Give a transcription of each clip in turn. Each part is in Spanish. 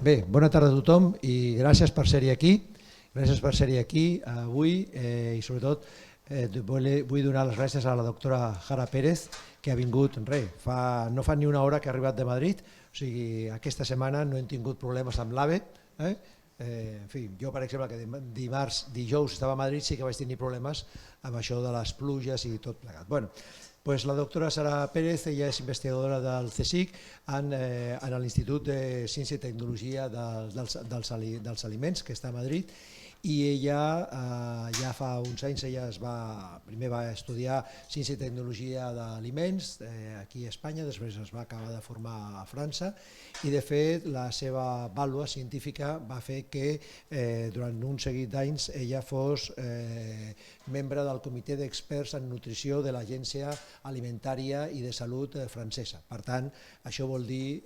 Bé, bona tarda a tothom i gràcies per ser-hi aquí. Gràcies per ser-hi aquí avui i sobretot vull donar les gràcies a la doctora Jara Pérez, que ha vingut, no fa ni una hora que ha arribat de Madrid, o sigui, aquesta setmana no hem tingut problemes amb l'AVE. En fi, jo, per exemple, que dijous estava a Madrid, sí que vaig tenir problemes amb això de les pluges i tot plegat. Bueno, pues la doctora Sara Pérez, ella és investigadora del CSIC en l'Institut de Ciència i Tecnologia dels Aliments, que està a Madrid, i ella ja fa uns anys primer va estudiar Ciència i Tecnologia d'Aliments aquí a Espanya, després es va acabar de formar a França i de fet la seva vàlua científica va fer que durant un seguit d'anys ella fos membre del comitè d'experts en nutrició de l'Agència Alimentària i de Salut francesa. Per tant, això vol dir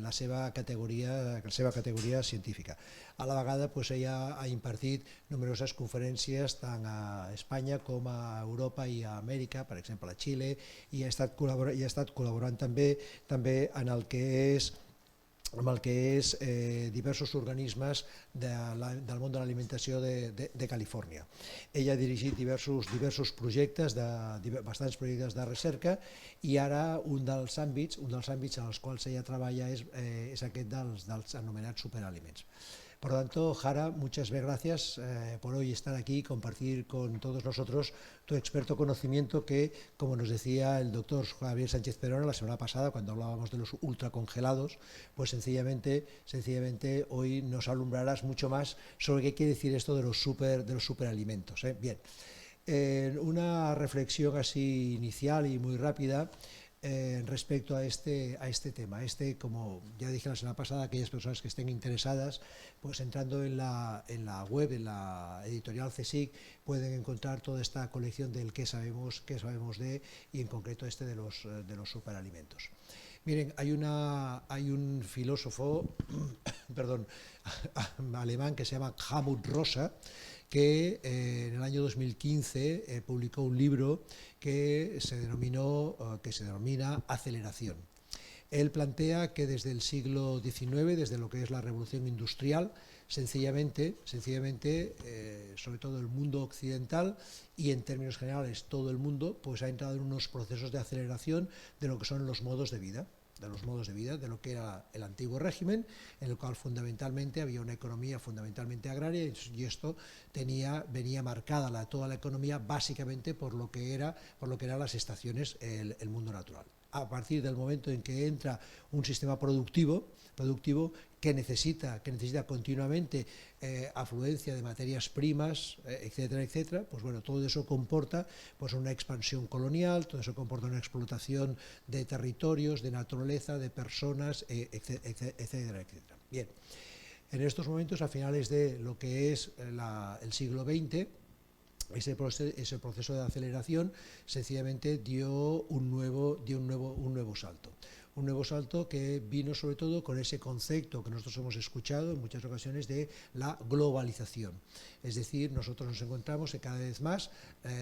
la seva categoria científica. A la vegada ella ha impartit nombroses conferències tant a Espanya com a Europa i a Amèrica, per exemple a Xile, i ha estat col·laborant també en el que és diversos organismes del món de l'alimentació de Califòrnia. Ella ha dirigit diversos projectes, bastants projectes de recerca, i ara un dels àmbits en els quals ella treballa és aquest dels anomenats superaliments. Por lo tanto, Jara, muchas gracias por hoy estar aquí y compartir con todos nosotros tu experto conocimiento que, como nos decía el doctor Javier Sánchez Perona la semana pasada cuando hablábamos de los ultracongelados, pues sencillamente hoy nos alumbrarás mucho más sobre qué quiere decir esto de los superalimentos. Bien, una reflexión así inicial y muy rápida respecto a este tema. Como ya dije la semana pasada, aquellas personas que estén interesadas, pues entrando en la web, en la editorial CSIC, pueden encontrar toda esta colección del qué sabemos de, y en concreto de los superalimentos. Miren, hay un filósofo alemán que se llama Helmut Rosa, que en el año 2015 publicó un libro que se denomina Aceleración. Él plantea que desde el siglo XIX, desde lo que es la revolución industrial, sencillamente, sobre todo el mundo occidental y en términos generales todo el mundo, pues ha entrado en unos procesos de aceleración de lo que son los modos de vida, de lo que era el antiguo régimen, en el cual fundamentalmente había una economía fundamentalmente agraria, y esto venía marcada toda la economía básicamente por lo que eran las estaciones, el mundo natural. A partir del momento en que entra un sistema productivo que necesita continuamente afluencia de materias primas, etcétera, pues bueno, todo eso comporta pues una expansión colonial, todo eso comporta una explotación de territorios, de naturaleza, de personas, etcétera. Bien, en estos momentos, a finales de lo que es el siglo XX, ese proceso de aceleración sencillamente dio un nuevo salto. Un nuevo salto que vino sobre todo con ese concepto que nosotros hemos escuchado en muchas ocasiones de la globalización. Es decir, nosotros nos encontramos que cada vez más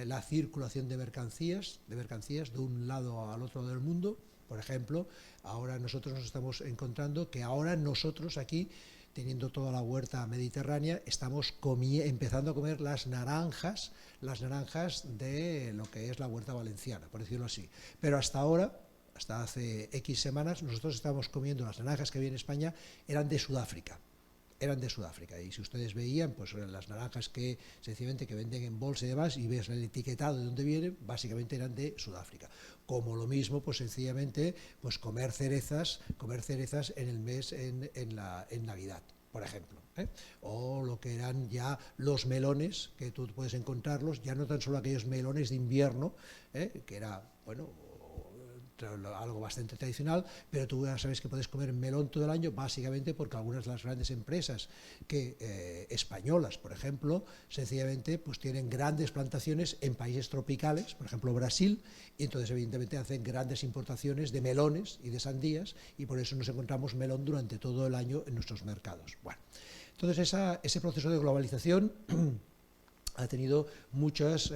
la circulación de mercancías de un lado al otro del mundo. Por ejemplo, ahora nosotros nos estamos encontrando que ahora nosotros aquí, teniendo toda la huerta mediterránea, estamos empezando a comer las naranjas de lo que es la huerta valenciana, por decirlo así. Pero hasta hace X semanas, nosotros estábamos comiendo las naranjas que había en España, eran de Sudáfrica. Y si ustedes veían pues las naranjas que sencillamente que venden en bolsa y demás, y ves el etiquetado de dónde vienen, básicamente eran de Sudáfrica. Como lo mismo, pues sencillamente pues comer cerezas en el mes en Navidad, por ejemplo, o lo que eran ya los melones, que tú puedes encontrarlos, ya no tan solo aquellos melones de invierno, que era, bueno, algo bastante tradicional, pero tú ya sabes que puedes comer melón todo el año, básicamente porque algunas de las grandes empresas españolas, por ejemplo, sencillamente pues tienen grandes plantaciones en países tropicales, por ejemplo Brasil, y entonces evidentemente hacen grandes importaciones de melones y de sandías, y por eso nos encontramos melón durante todo el año en nuestros mercados. Bueno, entonces ese proceso de globalización ha tenido muchas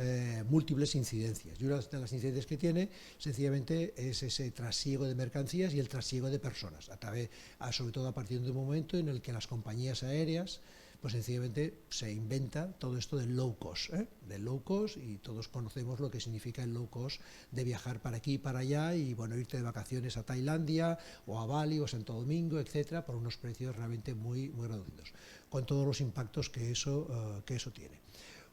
múltiples incidencias. Y una de las incidencias que tiene, sencillamente, es ese trasiego de mercancías y el trasiego de personas, sobre todo a partir de un momento en el que las compañías aéreas, pues sencillamente se inventa todo esto del low cost, y todos conocemos lo que significa el low cost, de viajar para aquí y para allá y bueno, irte de vacaciones a Tailandia o a Bali o Santo Domingo, etcétera, por unos precios realmente muy, muy reducidos, con todos los impactos que eso tiene.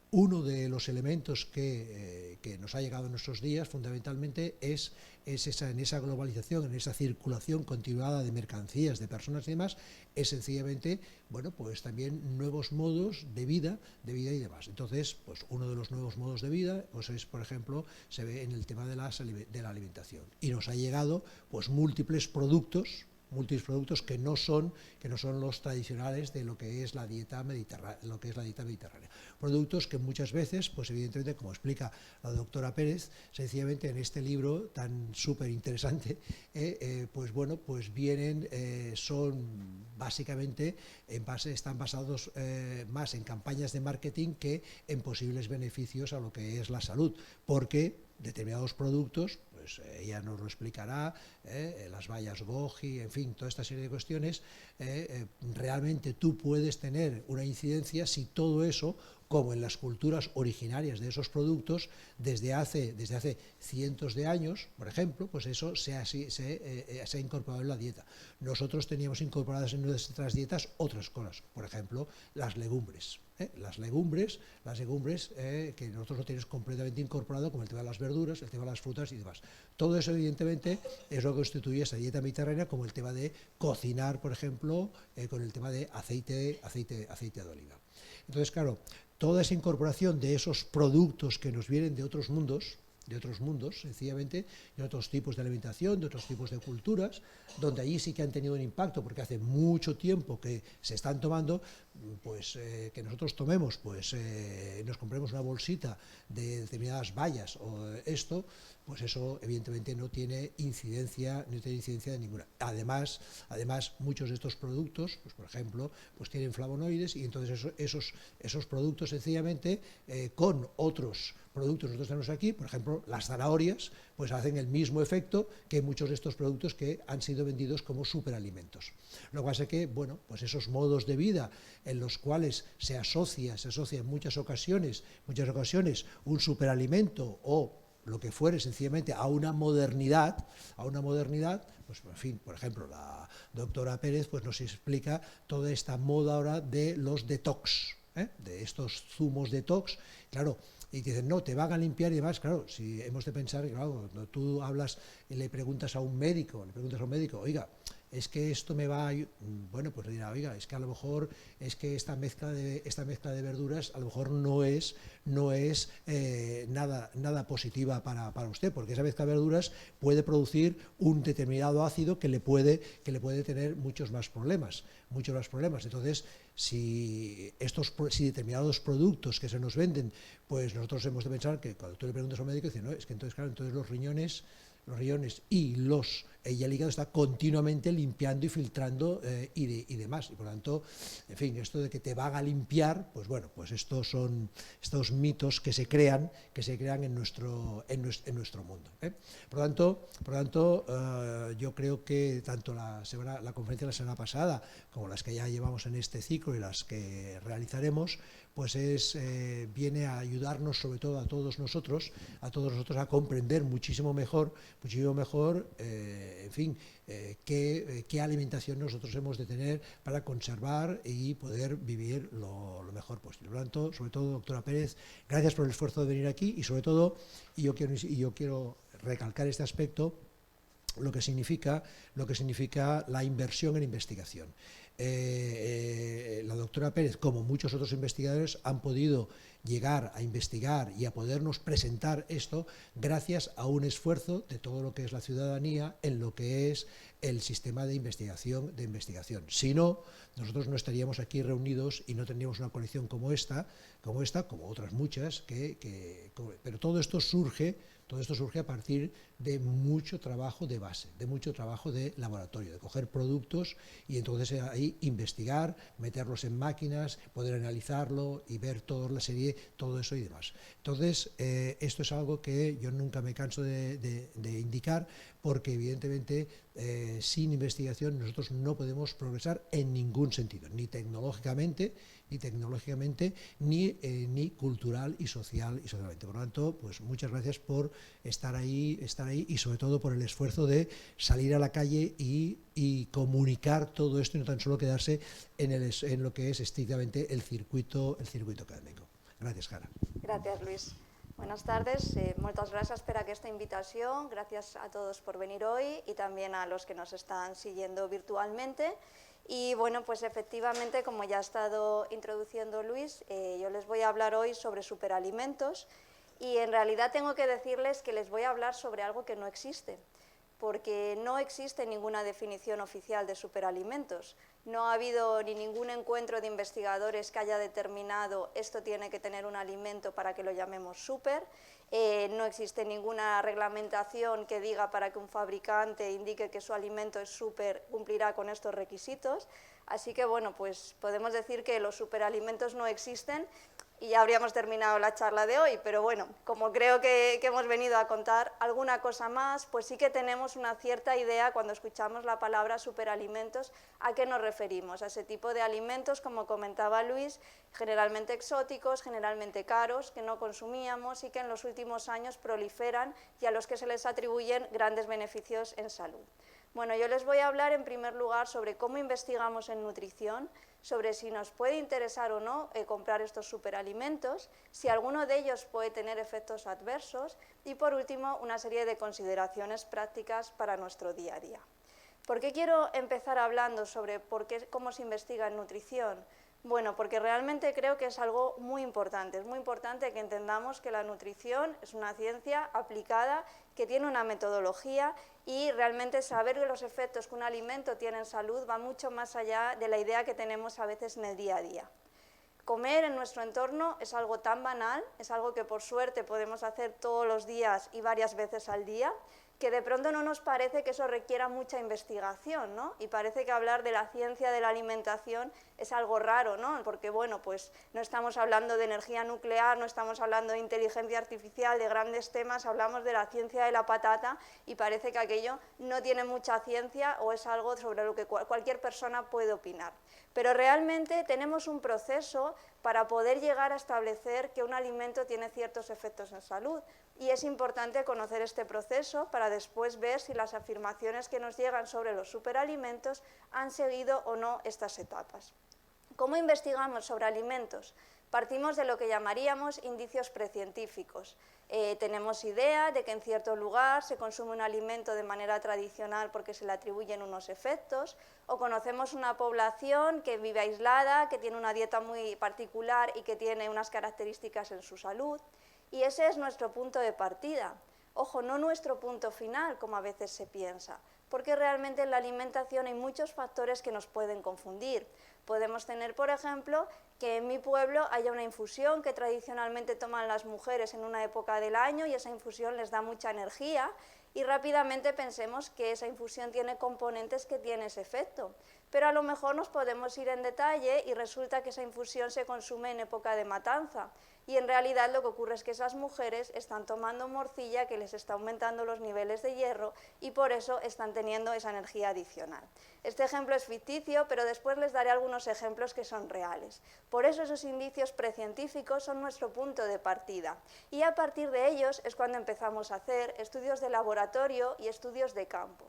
Uno de los elementos que nos ha llegado en nuestros días fundamentalmente es en esa globalización, en esa circulación continuada de mercancías, de personas y demás, es sencillamente, bueno, pues también nuevos modos de vida y demás. Entonces, pues uno de los nuevos modos de vida, pues es, por ejemplo, se ve en el tema de la alimentación. Y nos ha llegado, pues, múltiples productos que no son los tradicionales de lo que es la dieta mediterránea, productos que muchas veces, pues evidentemente, como explica la doctora Pérez, sencillamente en este libro tan súper interesante, pues bueno, pues vienen, son básicamente están basados más en campañas de marketing que en posibles beneficios a lo que es la salud, porque determinados productos, pues ella nos lo explicará, las bayas goji, en fin, toda esta serie de cuestiones, realmente tú puedes tener una incidencia si todo eso, como en las culturas originarias de esos productos, desde hace cientos de años, por ejemplo, pues eso se ha incorporado en la dieta. Nosotros teníamos incorporadas en nuestras dietas otras cosas, por ejemplo, las legumbres. Las legumbres que nosotros lo tenemos completamente incorporado, como el tema de las verduras, el tema de las frutas y demás. Todo eso, evidentemente, es lo que constituye esa dieta mediterránea, como el tema de cocinar, por ejemplo, con el tema de aceite de oliva. Entonces, claro, toda esa incorporación de esos productos que nos vienen de otros mundos, sencillamente, de otros tipos de alimentación, de otros tipos de culturas, donde allí sí que han tenido un impacto, porque hace mucho tiempo que se están tomando, pues que nosotros tomemos, pues nos compremos una bolsita de determinadas bayas o esto, pues eso evidentemente no tiene incidencia de ninguna. Además, muchos de estos productos, pues por ejemplo, pues tienen flavonoides, y entonces esos productos sencillamente con otros productos nosotros tenemos aquí, por ejemplo, las zanahorias, pues hacen el mismo efecto que muchos de estos productos que han sido vendidos como superalimentos. Lo que pasa es que, bueno, pues esos modos de vida en los cuales se asocia en muchas ocasiones un superalimento o lo que fuere sencillamente a una modernidad, pues en fin, por ejemplo, la doctora Pérez pues nos explica toda esta moda ahora de los detox, de estos zumos detox, claro. Y dicen, no, te van a limpiar y demás. Claro, si hemos de pensar que, claro, cuando tú hablas y le preguntas a un médico, oiga, es que esto me va a... Bueno, pues le dirá, oiga, es que a lo mejor es que esta mezcla de verduras a lo mejor no es nada positiva para usted, porque esa mezcla de verduras puede producir un determinado ácido que le puede tener muchos más problemas. Entonces, si determinados productos que se nos venden, pues nosotros hemos de pensar que cuando tú le preguntas a un médico, dice, no, es que entonces, claro, entonces los riñones y el hígado está continuamente limpiando y filtrando y demás. Y por lo tanto, en fin, esto de que te van a limpiar, pues bueno, pues estos son estos mitos que se crean en nuestro mundo. Por lo tanto, yo creo que tanto la conferencia de la semana pasada como las que ya llevamos en este ciclo y las que realizaremos, pues viene a ayudarnos sobre todo a todos nosotros a comprender muchísimo mejor, en fin, qué alimentación nosotros hemos de tener para conservar y poder vivir lo mejor posible. Por lo tanto, sobre todo, doctora Pérez, gracias por el esfuerzo de venir aquí y sobre todo, yo quiero recalcar este aspecto, lo que significa la inversión en investigación. La doctora Pérez, como muchos otros investigadores, han podido llegar a investigar y a podernos presentar esto gracias a un esfuerzo de todo lo que es la ciudadanía en lo que es el sistema de investigación. Si no, nosotros no estaríamos aquí reunidos y no tendríamos una colección como esta, como otras muchas, pero todo esto surge a partir de mucho trabajo de base, de mucho trabajo de laboratorio, de coger productos y entonces ahí investigar, meterlos en máquinas, poder analizarlo y ver toda la serie calle, todo eso y demás. Entonces, esto es algo que yo nunca me canso de indicar, porque evidentemente sin investigación nosotros no podemos progresar en ningún sentido, ni tecnológicamente, ni cultural y socialmente. Por lo tanto, pues muchas gracias por estar ahí y sobre todo por el esfuerzo de salir a la calle y comunicar todo esto y no tan solo quedarse en lo que es estrictamente el circuito académico. Gracias, Jara. Gràcies, Luis. Buenas tardes, muchas gracias por esta invitación, gracias a todos por venir hoy y también a los que nos están siguiendo virtualmente. Y bueno, pues efectivamente, como ya ha estado introduciendo Luis, yo les voy a hablar hoy sobre superalimentos y en realidad tengo que decirles que les voy a hablar sobre algo que no existe, porque no existe ninguna definición oficial de superalimentos. No ha habido ni ningún encuentro de investigadores que haya determinado esto tiene que tener un alimento para que lo llamemos super. No existe ninguna reglamentación que diga para que un fabricante indique que su alimento es super, cumplirá con estos requisitos. Así que bueno, pues podemos decir que los superalimentos no existen y ya habríamos terminado la charla de hoy, pero bueno, como creo que hemos venido a contar alguna cosa más, pues sí que tenemos una cierta idea cuando escuchamos la palabra superalimentos a qué nos referimos, a ese tipo de alimentos, como comentaba Luis, generalmente exóticos, generalmente caros, que no consumíamos y que en los últimos años proliferan y a los que se les atribuyen grandes beneficios en salud. Bueno, yo les voy a hablar en primer lugar sobre cómo investigamos en nutrición, sobre si nos puede interesar o no comprar estos superalimentos, si alguno de ellos puede tener efectos adversos y por último una serie de consideraciones prácticas para nuestro día a día. ¿Por qué quiero empezar hablando sobre cómo se investiga en nutrición? Bueno, porque realmente creo que es algo muy importante. Es muy importante que entendamos que la nutrición es una ciencia aplicada que tiene una metodología y realmente saber que los efectos que un alimento tiene en salud va mucho más allá de la idea que tenemos a veces en el día a día. Comer en nuestro entorno es algo tan banal, es algo que por suerte podemos hacer todos los días y varias veces al día, que de pronto no nos parece que eso requiera mucha investigación, ¿no? Y parece que hablar de la ciencia de la alimentación es algo raro, ¿no? Porque, bueno, pues no estamos hablando de energía nuclear, no estamos hablando de inteligencia artificial, de grandes temas, hablamos de la ciencia de la patata y parece que aquello no tiene mucha ciencia o es algo sobre lo que cualquier persona puede opinar. Pero realmente tenemos un proceso para poder llegar a establecer que un alimento tiene ciertos efectos en salud. Y es importante conocer este proceso para después ver si las afirmaciones que nos llegan sobre los superalimentos han seguido o no estas etapas. ¿Cómo investigamos sobre alimentos? Partimos de lo que llamaríamos indicios precientíficos. Tenemos idea de que en cierto lugar se consume un alimento de manera tradicional porque se le atribuyen unos efectos, o conocemos una población que vive aislada, que tiene una dieta muy particular y que tiene unas características en su salud. Y ese es nuestro punto de partida. Ojo, no nuestro punto final, como a veces se piensa, porque realmente en la alimentación hay muchos factores que nos pueden confundir. Podemos tener, por ejemplo, que en mi pueblo haya una infusión que tradicionalmente toman las mujeres en una época del año y esa infusión les da mucha energía y rápidamente pensemos que esa infusión tiene componentes que tienen ese efecto. Pero a lo mejor nos podemos ir en detalle y resulta que esa infusión se consume en época de matanza. Y en realidad lo que ocurre es que esas mujeres están tomando morcilla que les está aumentando los niveles de hierro y por eso están teniendo esa energía adicional. Este ejemplo es ficticio, pero después les daré algunos ejemplos que son reales. Por eso esos indicios precientíficos son nuestro punto de partida. Y a partir de ellos es cuando empezamos a hacer estudios de laboratorio y estudios de campo.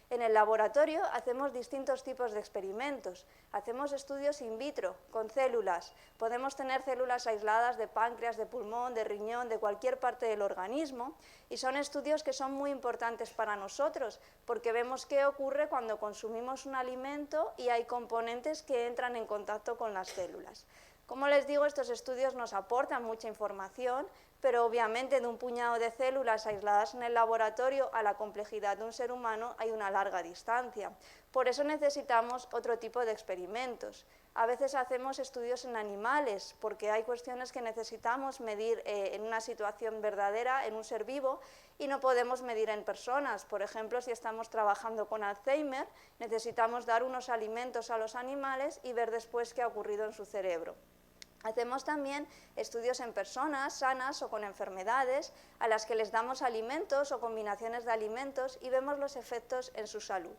En el laboratorio hacemos distintos tipos de experimentos. Hacemos estudios in vitro, con células. Podemos tener células aisladas de páncreas, de pulmón, de riñón, de cualquier parte del organismo. Y son estudios que son muy importantes para nosotros, porque vemos qué ocurre cuando consumimos un alimento y hay componentes que entran en contacto con las células. Como les digo, estos estudios nos aportan mucha información, pero obviamente de un puñado de células aisladas en el laboratorio a la complejidad de un ser humano hay una larga distancia. Por eso necesitamos otro tipo de experimentos. A veces hacemos estudios en animales, porque hay cuestiones que necesitamos medir en una situación verdadera, en un ser vivo, y no podemos medir en personas. Por ejemplo, si estamos trabajando con Alzheimer, necesitamos dar unos alimentos a los animales y ver después qué ha ocurrido en su cerebro. Hacemos también estudios en personas sanas o con enfermedades a las que les damos alimentos o combinaciones de alimentos y vemos los efectos en su salud.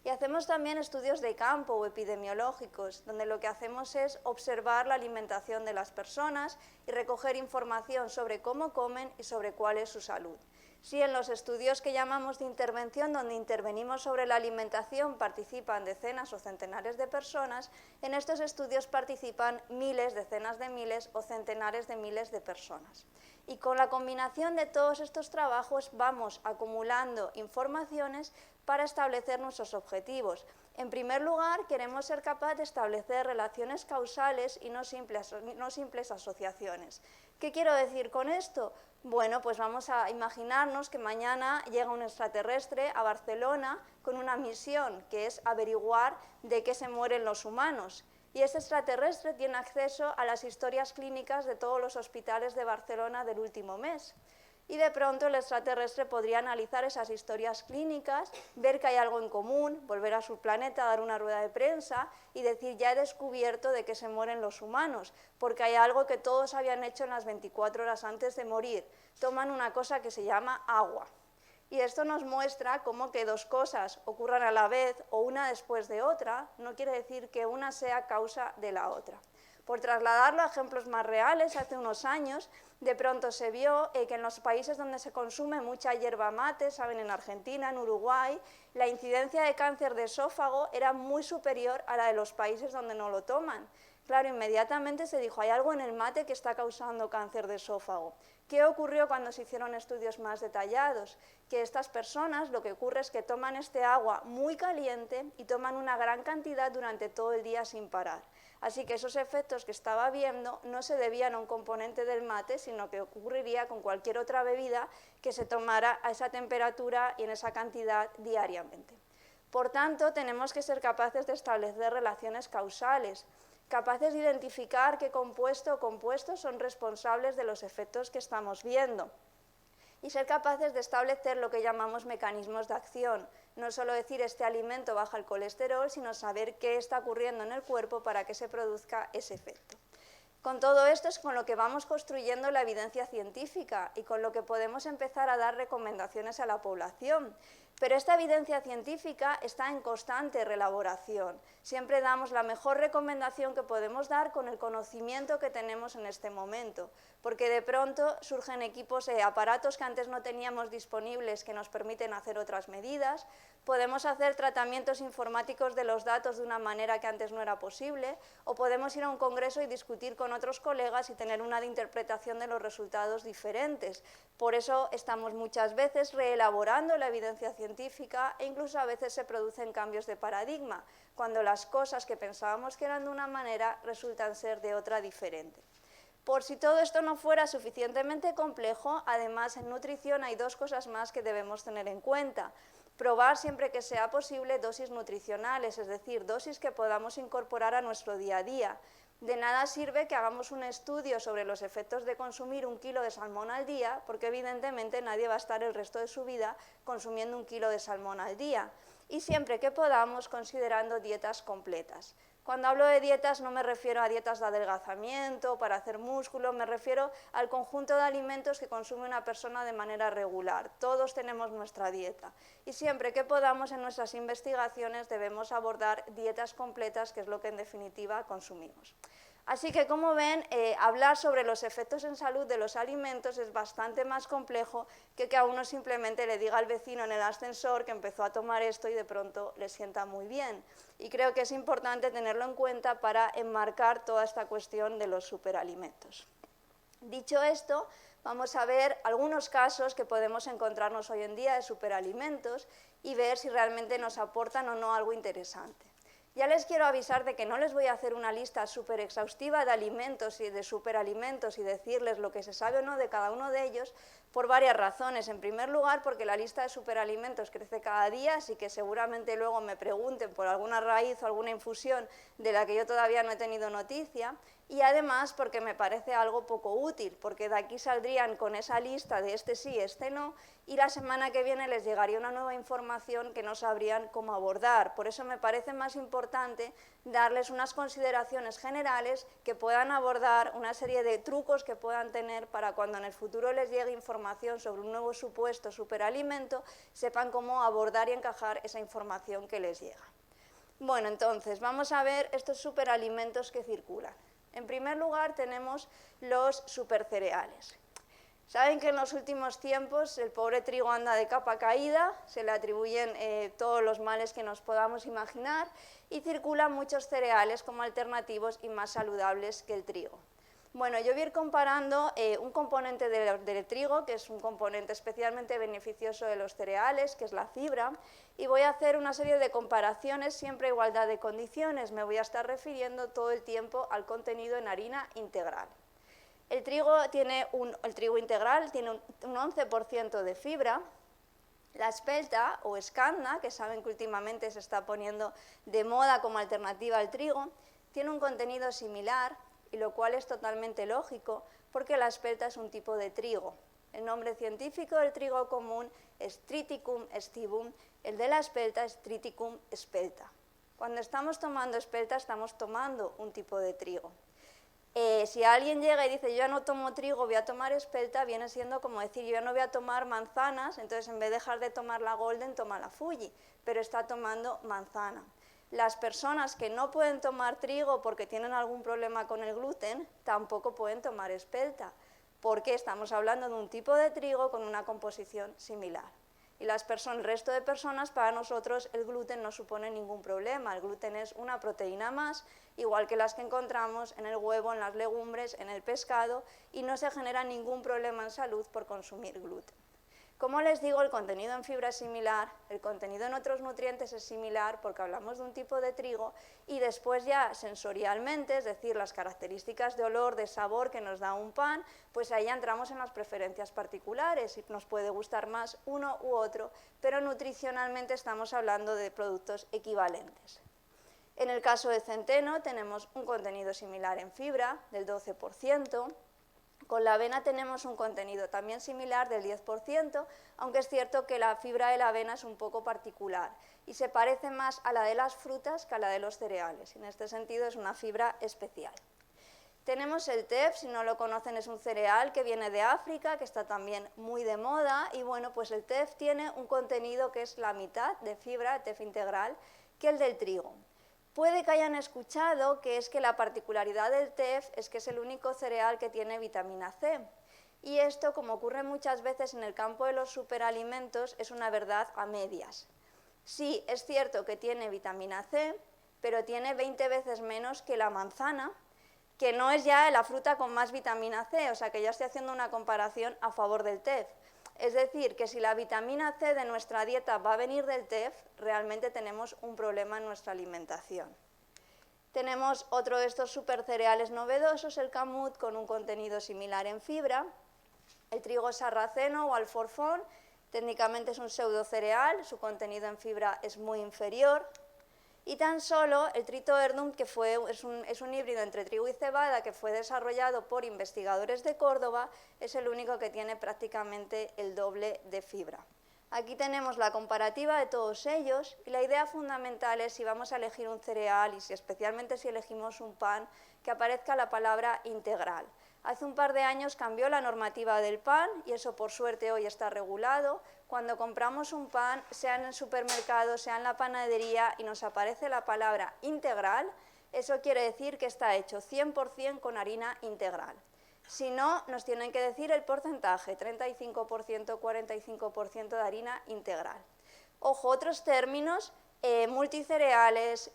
Y hacemos también estudios de campo o epidemiológicos, donde lo que hacemos es observar la alimentación de las personas y recoger información sobre cómo comen y sobre cuál es su salud. Si en los estudios que llamamos de intervención, donde intervenimos sobre la alimentación, participan decenas o centenares de personas, en estos estudios participan miles, decenas de miles o centenares de miles de personas. Y con la combinación de todos estos trabajos vamos acumulando informaciones para establecer nuestros objetivos. En primer lugar, queremos ser capaces de establecer relaciones causales y no simples asociaciones. ¿Qué quiero decir con esto? Bueno, pues vamos a imaginarnos que mañana llega un extraterrestre a Barcelona con una misión, que es averiguar de qué se mueren los humanos. Y este extraterrestre tiene acceso a las historias clínicas de todos los hospitales de Barcelona del último mes. Y de pronto el extraterrestre podría analizar esas historias clínicas, ver que hay algo en común, volver a su planeta, dar una rueda de prensa y decir, ya he descubierto de qué se mueren los humanos, porque hay algo que todos habían hecho en las 24 horas antes de morir. Toman una cosa que se llama agua. Y esto nos muestra cómo que dos cosas ocurran a la vez o una después de otra, no quiere decir que una sea causa de la otra. Por trasladarlo a ejemplos más reales, hace unos años, de pronto se vio que en los países donde se consume mucha yerba mate, saben, en Argentina, en Uruguay, la incidencia de cáncer de esófago era muy superior a la de los países donde no lo toman. Claro, inmediatamente se dijo, hay algo en el mate que está causando cáncer de esófago. ¿Qué ocurrió cuando se hicieron estudios más detallados? Que estas personas, lo que ocurre es que toman este agua muy caliente y toman una gran cantidad durante todo el día sin parar. Así que esos efectos que estaba viendo no se debían a un componente del mate, sino que ocurriría con cualquier otra bebida que se tomara a esa temperatura y en esa cantidad diariamente. Por tanto, tenemos que ser capaces de establecer relaciones causales, capaces de identificar qué compuesto o compuestos son responsables de los efectos que estamos viendo y ser capaces de establecer lo que llamamos mecanismos de acción. No solo decir este alimento baja el colesterol, sino saber qué está ocurriendo en el cuerpo para que se produzca ese efecto. Con todo esto es con lo que vamos construyendo la evidencia científica y con lo que podemos empezar a dar recomendaciones a la población. Pero esta evidencia científica está en constante reelaboración. Siempre damos la mejor recomendación que podemos dar con el conocimiento que tenemos en este momento, porque de pronto surgen aparatos que antes no teníamos disponibles que nos permiten hacer otras medidas, podemos hacer tratamientos informáticos de los datos de una manera que antes no era posible, o podemos ir a un congreso y discutir con otros colegas y tener una interpretación de los resultados diferentes. Por eso estamos muchas veces reelaborando la evidencia científica e incluso a veces se producen cambios de paradigma, cuando las cosas que pensábamos que eran de una manera resultan ser de otra diferente. Por si todo esto no fuera suficientemente complejo, además en nutrición hay dos cosas más que debemos tener en cuenta. Probar siempre que sea posible dosis nutricionales, es decir, dosis que podamos incorporar a nuestro día a día. De nada sirve que hagamos un estudio sobre los efectos de consumir 1 kilo de salmón al día, porque evidentemente nadie va a estar el resto de su vida consumiendo 1 kilo de salmón al día. Y siempre que podamos, considerando dietas completas. Cuando hablo de dietas no me refiero a dietas de adelgazamiento, para hacer músculo, me refiero al conjunto de alimentos que consume una persona de manera regular. Todos tenemos nuestra dieta y siempre que podamos en nuestras investigaciones debemos abordar dietas completas, que es lo que en definitiva consumimos. Así que, como ven, hablar sobre los efectos en salud de los alimentos es bastante más complejo que a uno simplemente le diga al vecino en el ascensor que empezó a tomar esto y de pronto le sienta muy bien. Y creo que es importante tenerlo en cuenta para enmarcar toda esta cuestión de los superalimentos. Dicho esto, vamos a ver algunos casos que podemos encontrarnos hoy en día de superalimentos y ver si realmente nos aportan o no algo interesante. Ya les quiero avisar de que no les voy a hacer una lista súper exhaustiva de alimentos y de superalimentos y decirles lo que se sabe o no de cada uno de ellos por varias razones. En primer lugar, porque la lista de superalimentos crece cada día, así que seguramente luego me pregunten por alguna raíz o alguna infusión de la que yo todavía no he tenido noticia. y además porque me parece algo poco útil, porque de aquí saldrían con esa lista de este sí, este no, y la semana que viene les llegaría una nueva información que no sabrían cómo abordar. Por eso me parece más importante darles unas consideraciones generales que puedan abordar una serie de trucos que puedan tener para cuando en el futuro les llegue información sobre un nuevo supuesto superalimento, sepan cómo abordar y encajar esa información que les llega. Bueno, entonces vamos a ver estos superalimentos que circulan. En primer lugar tenemos los supercereales. Saben que en los últimos tiempos el pobre trigo anda de capa caída, se le atribuyen todos los males que nos podamos imaginar y circulan muchos cereales como alternativos y más saludables que el trigo. Bueno, yo voy a ir comparando un componente del trigo, que es un componente especialmente beneficioso de los cereales, que es la fibra, y voy a hacer una serie de comparaciones, siempre a igualdad de condiciones. Me voy a estar refiriendo todo el tiempo al contenido en harina integral. El trigo integral tiene un 11% de fibra. La espelta o escanda, que saben que últimamente se está poniendo de moda como alternativa al trigo, tiene un contenido similar, y lo cual es totalmente lógico, porque la espelta es un tipo de trigo. El nombre científico del trigo común es Triticum stivum, el de la espelta es Triticum spelta. Cuando estamos tomando espelta estamos tomando un tipo de trigo. Si alguien llega y dice yo ya no tomo trigo, voy a tomar espelta, viene siendo como decir yo ya no voy a tomar manzanas, entonces en vez de dejar de tomar la Golden, toma la Fuji, pero está tomando manzana. Las personas que no pueden tomar trigo porque tienen algún problema con el gluten, tampoco pueden tomar espelta, porque estamos hablando de un tipo de trigo con una composición similar. Y el resto de personas, para nosotros el gluten no supone ningún problema. El gluten es una proteína más, igual que las que encontramos en el huevo, en las legumbres, en el pescado, y no se genera ningún problema en salud por consumir gluten. Como les digo, el contenido en fibra es similar, el contenido en otros nutrientes es similar porque hablamos de un tipo de trigo y después ya sensorialmente, es decir, las características de olor, de sabor que nos da un pan, pues ahí ya entramos en las preferencias particulares y nos puede gustar más uno u otro, pero nutricionalmente estamos hablando de productos equivalentes. En el caso de centeno tenemos un contenido similar en fibra del 12%, con la avena tenemos un contenido también similar del 10%, aunque es cierto que la fibra de la avena es un poco particular y se parece más a la de las frutas que a la de los cereales. En este sentido es una fibra especial. Tenemos el teff, si no lo conocen es un cereal que viene de África, que está también muy de moda y bueno, pues el teff tiene un contenido que es la mitad de fibra, teff integral, que el del trigo. Puede que hayan escuchado que es que la particularidad del teff es que es el único cereal que tiene vitamina C. Y esto, como ocurre muchas veces en el campo de los superalimentos, es una verdad a medias. Sí, es cierto que tiene vitamina C, pero tiene 20 veces menos que la manzana, que no es ya la fruta con más vitamina C, o sea que ya estoy haciendo una comparación a favor del teff. Es decir, que si la vitamina C de nuestra dieta va a venir del teff, realmente tenemos un problema en nuestra alimentación. Tenemos otro de estos supercereales novedosos, el kamut, con un contenido similar en fibra. El trigo sarraceno o alforfón, técnicamente es un pseudocereal, su contenido en fibra es muy inferior. Y tan solo el tritoernum, que es un híbrido entre trigo y cebada que fue desarrollado por investigadores de Córdoba, es el único que tiene prácticamente el doble de fibra. Aquí tenemos la comparativa de todos ellos y la idea fundamental es si vamos a elegir un cereal y especialmente si elegimos un pan, que aparezca la palabra integral. Hace un par de años cambió la normativa del pan y eso por suerte hoy está regulado. Cuando compramos un pan, sea en el supermercado, sea en la panadería y nos aparece la palabra integral, eso quiere decir que está hecho 100% con harina integral. Si no, nos tienen que decir el porcentaje, 35%, 45% de harina integral. Ojo, otros términos, multicereales,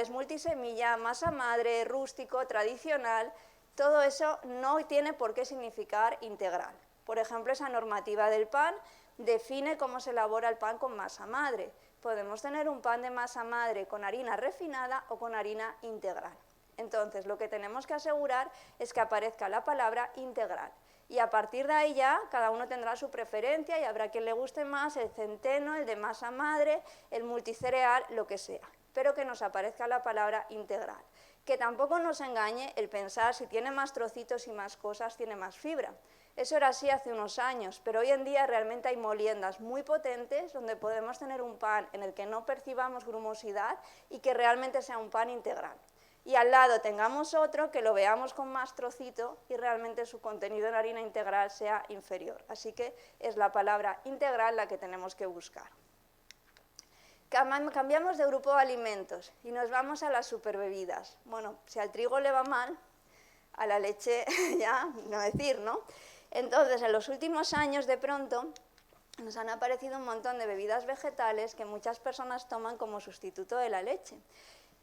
multisemilla, masa madre, rústico, tradicional, todo eso no tiene por qué significar integral. Por ejemplo, esa normativa del pan define cómo se elabora el pan con masa madre. Podemos tener un pan de masa madre con harina refinada o con harina integral. Entonces, lo que tenemos que asegurar es que aparezca la palabra integral. Y a partir de ahí ya, cada uno tendrá su preferencia y habrá quien le guste más el centeno, el de masa madre, el multicereal, lo que sea. Pero que nos aparezca la palabra integral. Que tampoco nos engañe el pensar si tiene más trocitos y más cosas, tiene más fibra. Eso era así hace unos años, pero hoy en día realmente hay moliendas muy potentes donde podemos tener un pan en el que no percibamos grumosidad y que realmente sea un pan integral. Y al lado tengamos otro que lo veamos con más trocito y realmente su contenido en harina integral sea inferior. Así que es la palabra integral la que tenemos que buscar. Cambiamos de grupo de alimentos y nos vamos a las superbebidas. Bueno, si al trigo le va mal, a la leche ya no decir, ¿no? Entonces, en los últimos años, de pronto, nos han aparecido un montón de bebidas vegetales que muchas personas toman como sustituto de la leche.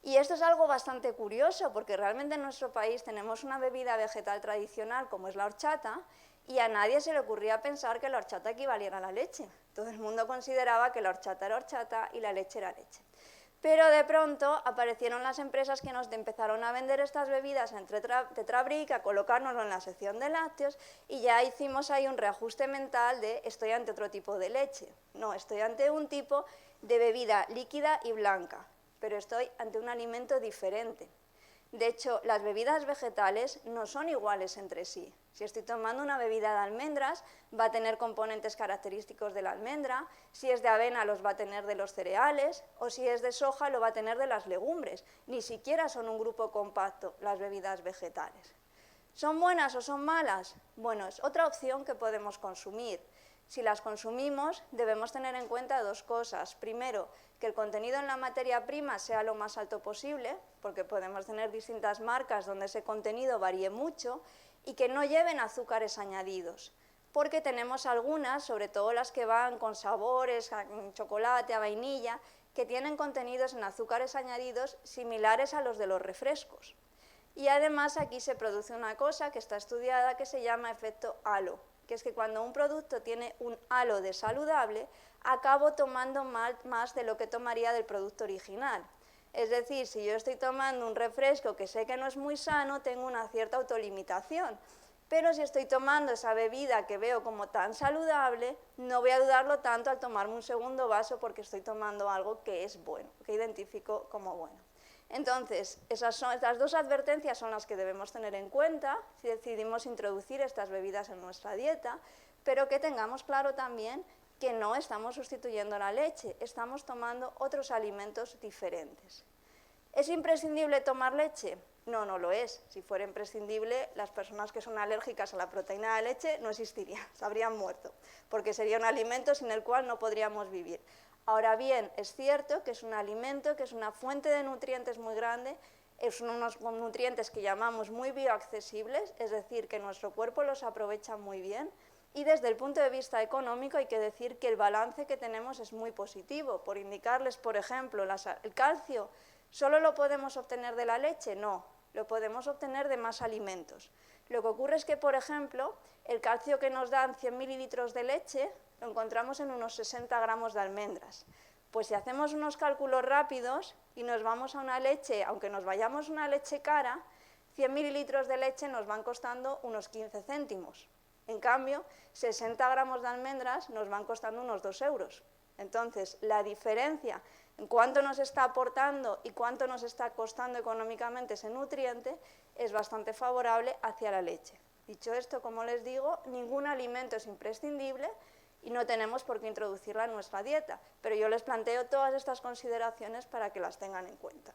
Y esto es algo bastante curioso, porque realmente en nuestro país tenemos una bebida vegetal tradicional como es la horchata, y a nadie se le ocurría pensar que la horchata equivaliera a la leche. Todo el mundo consideraba que la horchata era horchata y la leche era leche. Pero de pronto aparecieron las empresas que nos empezaron a vender estas bebidas en Tetra Brick, a colocárnoslo en la sección de lácteos, y ya hicimos ahí un reajuste mental de estoy ante otro tipo de leche. No, estoy ante un tipo de bebida líquida y blanca, pero estoy ante un alimento diferente. De hecho, las bebidas vegetales no son iguales entre sí. Si estoy tomando una bebida de almendras, va a tener componentes característicos de la almendra, si es de avena los va a tener de los cereales, o si es de soja lo va a tener de las legumbres. Ni siquiera son un grupo compacto las bebidas vegetales. ¿Son buenas o son malas? Bueno, es otra opción que podemos consumir. Si las consumimos, debemos tener en cuenta dos cosas. Primero, que el contenido en la materia prima sea lo más alto posible, porque podemos tener distintas marcas donde ese contenido varíe mucho, y que no lleven azúcares añadidos, porque tenemos algunas, sobre todo las que van con sabores, a chocolate, a vainilla, que tienen contenidos en azúcares añadidos similares a los de los refrescos. Y además aquí se produce una cosa que está estudiada que se llama efecto halo, que es que cuando un producto tiene un halo de saludable, acabo tomando más de lo que tomaría del producto original. Es decir, si yo estoy tomando un refresco que sé que no es muy sano, tengo una cierta autolimitación. Pero si estoy tomando esa bebida que veo como tan saludable, no voy a dudarlo tanto al tomarme un segundo vaso porque estoy tomando algo que es bueno, que identifico como bueno. Entonces, estas dos advertencias son las que debemos tener en cuenta si decidimos introducir estas bebidas en nuestra dieta, pero que tengamos claro también que no estamos sustituyendo la leche, estamos tomando otros alimentos diferentes. ¿Es imprescindible tomar leche? No, no lo es. Si fuera imprescindible, las personas que son alérgicas a la proteína de leche no existirían, se habrían muerto, porque sería un alimento sin el cual no podríamos vivir. Ahora bien, es cierto que es un alimento, que es una fuente de nutrientes muy grande, son unos nutrientes que llamamos muy bioaccesibles, es decir, que nuestro cuerpo los aprovecha muy bien, y desde el punto de vista económico hay que decir que el balance que tenemos es muy positivo. Por indicarles, por ejemplo, el calcio, ¿solo lo podemos obtener de la leche? No, lo podemos obtener de más alimentos. Lo que ocurre es que, por ejemplo, el calcio que nos dan 100 mililitros de leche lo encontramos en unos 60 gramos de almendras. Pues si hacemos unos cálculos rápidos y nos vamos a una leche, aunque nos vayamos a una leche cara, 100 mililitros de leche nos van costando unos 15 céntimos. En cambio, 60 gramos de almendras nos van costando unos 2 euros. Entonces, la diferencia en cuánto nos está aportando y cuánto nos está costando económicamente ese nutriente es bastante favorable hacia la leche. Dicho esto, como les digo, ningún alimento es imprescindible y no tenemos por qué introducirla en nuestra dieta, pero yo les planteo todas estas consideraciones para que las tengan en cuenta.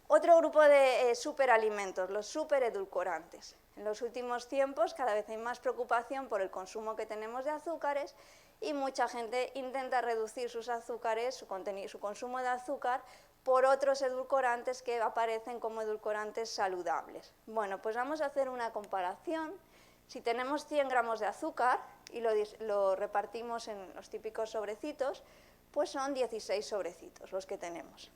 Otro grupo de superalimentos, los superedulcorantes. En los últimos tiempos cada vez hay más preocupación por el consumo que tenemos de azúcares y mucha gente intenta reducir sus azúcares, su consumo de azúcar, por otros edulcorantes que aparecen como edulcorantes saludables. Bueno, pues vamos a hacer una comparación. Si tenemos 100 gramos de azúcar y lo repartimos en los típicos sobrecitos, pues son 16 sobrecitos los que tenemos.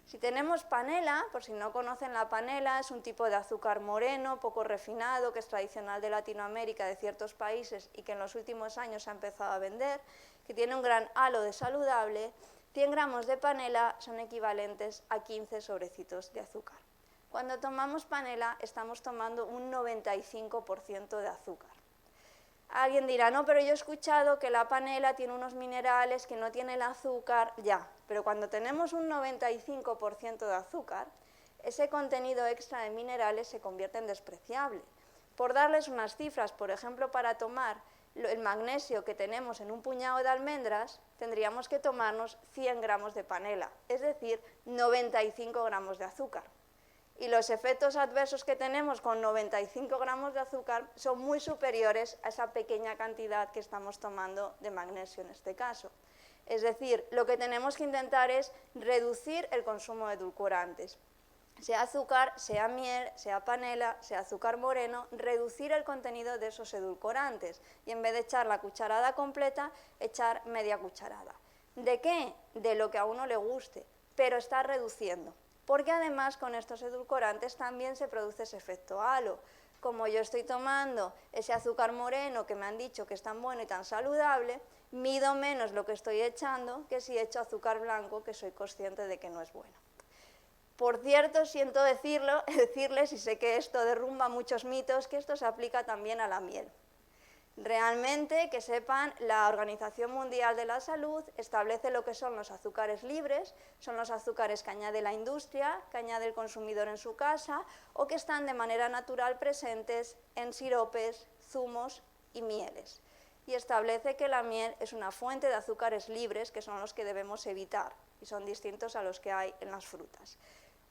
Si tenemos panela, por si no conocen la panela, es un tipo de azúcar moreno, poco refinado, que es tradicional de Latinoamérica, de ciertos países y que en los últimos años se ha empezado a vender, que tiene un gran halo de saludable. 100 gramos de panela son equivalentes a 15 sobrecitos de azúcar. Cuando tomamos panela estamos tomando un 95% de azúcar. Alguien dirá, no, pero yo he escuchado que la panela tiene unos minerales que no tiene el azúcar, ya, pero cuando tenemos un 95% de azúcar, ese contenido extra de minerales se convierte en despreciable. Por darles unas cifras, por ejemplo, para tomar el magnesio que tenemos en un puñado de almendras, tendríamos que tomarnos 100 gramos de panela, es decir, 95 gramos de azúcar. Y los efectos adversos que tenemos con 95 gramos de azúcar son muy superiores a esa pequeña cantidad que estamos tomando de magnesio en este caso. Es decir, lo que tenemos que intentar es reducir el consumo de edulcorantes. Sea azúcar, sea miel, sea panela, sea azúcar moreno, reducir el contenido de esos edulcorantes y en vez de echar la cucharada completa, echar media cucharada. ¿De qué? De lo que a uno le guste, pero está reduciendo. Porque además con estos edulcorantes también se produce ese efecto halo. Como yo estoy tomando ese azúcar moreno que me han dicho que es tan bueno y tan saludable, mido menos lo que estoy echando que si echo azúcar blanco, que soy consciente de que no es bueno. Por cierto, siento decirles, y sé que esto derrumba muchos mitos, que esto se aplica también a la miel. Realmente, que sepan, la Organización Mundial de la Salud establece lo que son los azúcares libres, son los azúcares que añade la industria, que añade el consumidor en su casa o que están de manera natural presentes en siropes, zumos y mieles. Y establece que la miel es una fuente de azúcares libres que son los que debemos evitar y son distintos a los que hay en las frutas.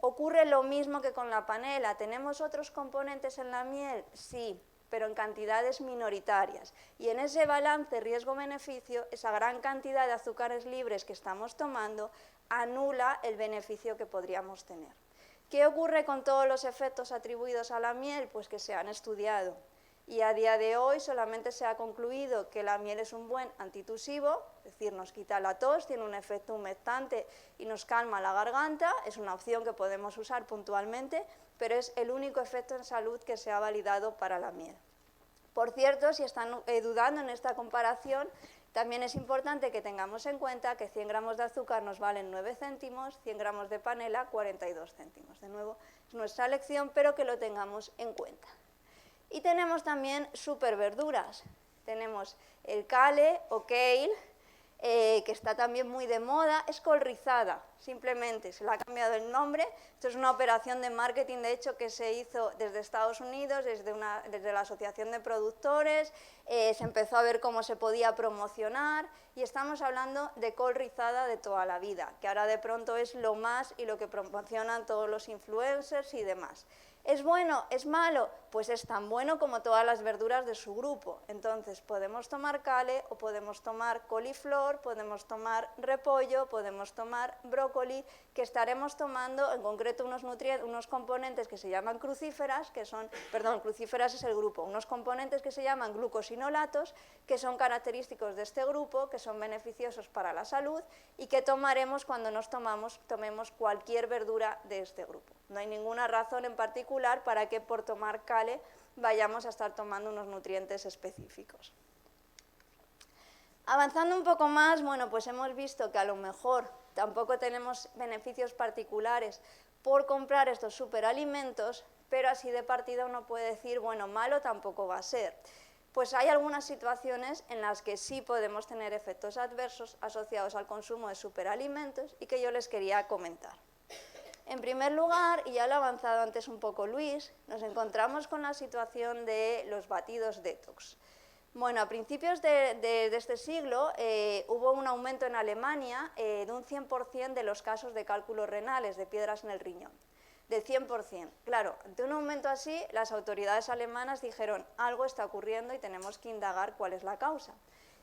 ¿Ocurre lo mismo que con la panela? ¿Tenemos otros componentes en la miel? Sí, pero en cantidades minoritarias. Y en ese balance riesgo-beneficio, esa gran cantidad de azúcares libres que estamos tomando anula el beneficio que podríamos tener. ¿Qué ocurre con todos los efectos atribuidos a la miel? Pues que se han estudiado. Y a día de hoy solamente se ha concluido que la miel es un buen antitusivo, es decir, nos quita la tos, tiene un efecto humectante y nos calma la garganta, es una opción que podemos usar puntualmente, pero es el único efecto en salud que se ha validado para la miel. Por cierto, si están dudando en esta comparación, también es importante que tengamos en cuenta que 100 gramos de azúcar nos valen 9 céntimos, 100 gramos de panela 42 céntimos. De nuevo, es nuestra elección, pero que lo tengamos en cuenta. Y tenemos también superverduras. Tenemos el kale o kale, que está también muy de moda, es col rizada, simplemente se le ha cambiado el nombre. Esto es una operación de marketing, de hecho, que se hizo desde Estados Unidos, desde la Asociación de Productores, se empezó a ver cómo se podía promocionar y estamos hablando de col rizada de toda la vida, que ahora de pronto es lo más y lo que promocionan todos los influencers y demás. ¿Es bueno? ¿Es malo? Pues es tan bueno como todas las verduras de su grupo. Entonces podemos tomar kale o podemos tomar coliflor, podemos tomar repollo, podemos tomar brócoli, que estaremos tomando en concreto unos componentes que se llaman crucíferas, crucíferas es el grupo, unos componentes que se llaman glucosinolatos, que son característicos de este grupo, que son beneficiosos para la salud y que tomaremos cuando tomemos cualquier verdura de este grupo. No hay ninguna razón en particular para que por tomar kale vayamos a estar tomando unos nutrientes específicos. Avanzando un poco más, bueno, pues hemos visto que a lo mejor tampoco tenemos beneficios particulares por comprar estos superalimentos, pero así de partida uno puede decir, bueno, malo tampoco va a ser. Pues hay algunas situaciones en las que sí podemos tener efectos adversos asociados al consumo de superalimentos y que yo les quería comentar. En primer lugar, y ya lo ha avanzado antes un poco Luis, nos encontramos con la situación de los batidos detox. Bueno, a principios de este siglo hubo un aumento en Alemania de un 100% de los casos de cálculos renales, de piedras en el riñón, del 100%. Claro, ante un aumento así, las autoridades alemanas dijeron, algo está ocurriendo y tenemos que indagar cuál es la causa.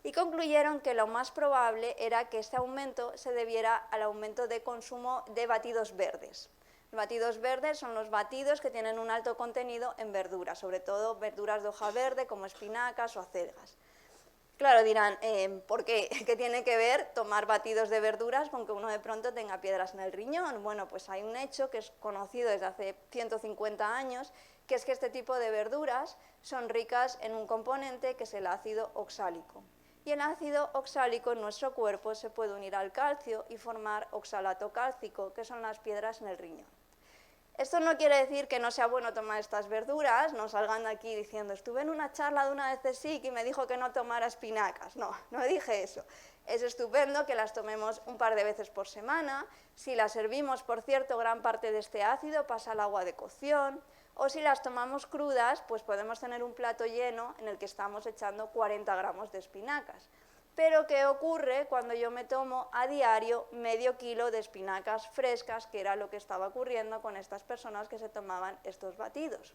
Y concluyeron que lo más probable era que este aumento se debiera al aumento de consumo de batidos verdes. Los batidos verdes son los batidos que tienen un alto contenido en verduras, sobre todo verduras de hoja verde como espinacas o acelgas. Claro, dirán, ¿por qué? ¿Qué tiene que ver tomar batidos de verduras con que uno de pronto tenga piedras en el riñón? Bueno, pues hay un hecho que es conocido desde hace 150 años, que es que este tipo de verduras son ricas en un componente que es el ácido oxálico. Y el ácido oxálico en nuestro cuerpo se puede unir al calcio y formar oxalato cálcico, que son las piedras en el riñón. Esto no quiere decir que no sea bueno tomar estas verduras, no salgan de aquí diciendo, estuve en una charla de una CSIC y me dijo que no tomara espinacas. No, no dije eso. Es estupendo que las tomemos un par de veces por semana. Si las hervimos, por cierto, gran parte de este ácido pasa al agua de cocción. O si las tomamos crudas, pues podemos tener un plato lleno en el que estamos echando 40 gramos de espinacas. Pero ¿qué ocurre cuando yo me tomo a diario medio kilo de espinacas frescas, que era lo que estaba ocurriendo con estas personas que se tomaban estos batidos?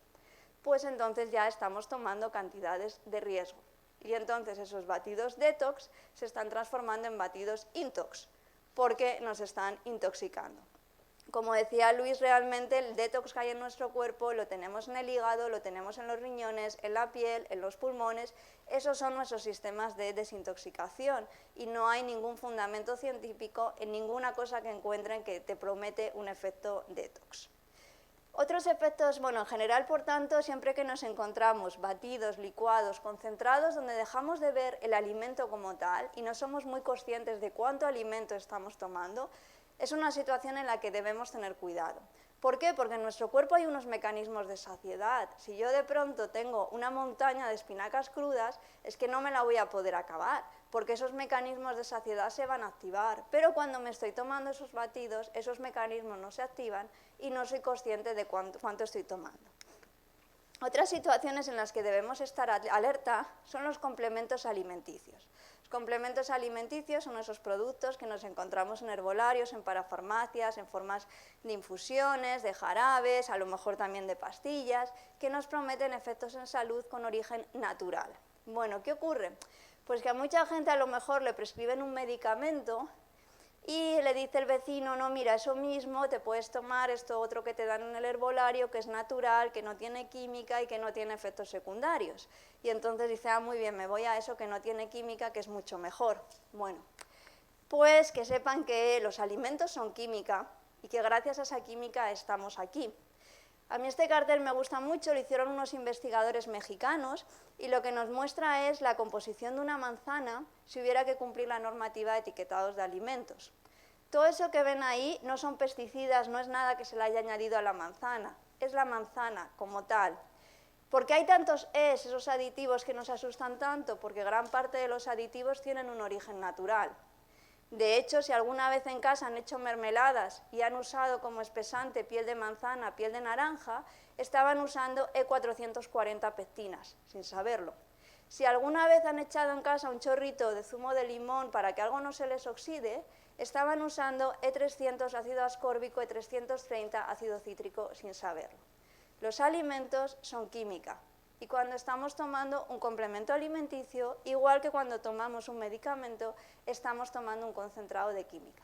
Pues entonces ya estamos tomando cantidades de riesgo. Y entonces esos batidos detox se están transformando en batidos intox, porque nos están intoxicando. Como decía Luis, realmente el detox que hay en nuestro cuerpo lo tenemos en el hígado, lo tenemos en los riñones, en la piel, en los pulmones. Esos son nuestros sistemas de desintoxicación y no hay ningún fundamento científico en ninguna cosa que encuentren que te promete un efecto detox. Otros efectos, bueno, en general, por tanto, siempre que nos encontramos batidos, licuados, concentrados, donde dejamos de ver el alimento como tal y no somos muy conscientes de cuánto alimento estamos tomando, es una situación en la que debemos tener cuidado. ¿Por qué? Porque en nuestro cuerpo hay unos mecanismos de saciedad. Si yo de pronto tengo una montaña de espinacas crudas, es que no me la voy a poder acabar, porque esos mecanismos de saciedad se van a activar. Pero cuando me estoy tomando esos batidos, esos mecanismos no se activan y no soy consciente de cuánto estoy tomando. Otras situaciones en las que debemos estar alerta son los complementos alimenticios. Los complementos alimenticios son esos productos que nos encontramos en herbolarios, en parafarmacias, en formas de infusiones, de jarabes, a lo mejor también de pastillas, que nos prometen efectos en salud con origen natural. Bueno, ¿qué ocurre? Pues que a mucha gente a lo mejor le prescriben un medicamento y le dice el vecino, no, mira, eso mismo, te puedes tomar esto otro que te dan en el herbolario, que es natural, que no tiene química y que no tiene efectos secundarios. Y entonces dice, ah, muy bien, me voy a eso que no tiene química, que es mucho mejor. Bueno, pues que sepan que los alimentos son química y que gracias a esa química estamos aquí. A mí este cartel me gusta mucho, lo hicieron unos investigadores mexicanos y lo que nos muestra es la composición de una manzana si hubiera que cumplir la normativa de etiquetados de alimentos. Todo eso que ven ahí no son pesticidas, no es nada que se le haya añadido a la manzana, es la manzana como tal. ¿Por qué hay tantos esos aditivos que nos asustan tanto? Porque gran parte de los aditivos tienen un origen natural. De hecho, si alguna vez en casa han hecho mermeladas y han usado como espesante piel de manzana, piel de naranja, estaban usando E440 pectinas, sin saberlo. Si alguna vez han echado en casa un chorrito de zumo de limón para que algo no se les oxide, estaban usando E300 ácido ascórbico, E330 ácido cítrico, sin saberlo. Los alimentos son química. Y cuando estamos tomando un complemento alimenticio, igual que cuando tomamos un medicamento, estamos tomando un concentrado de química.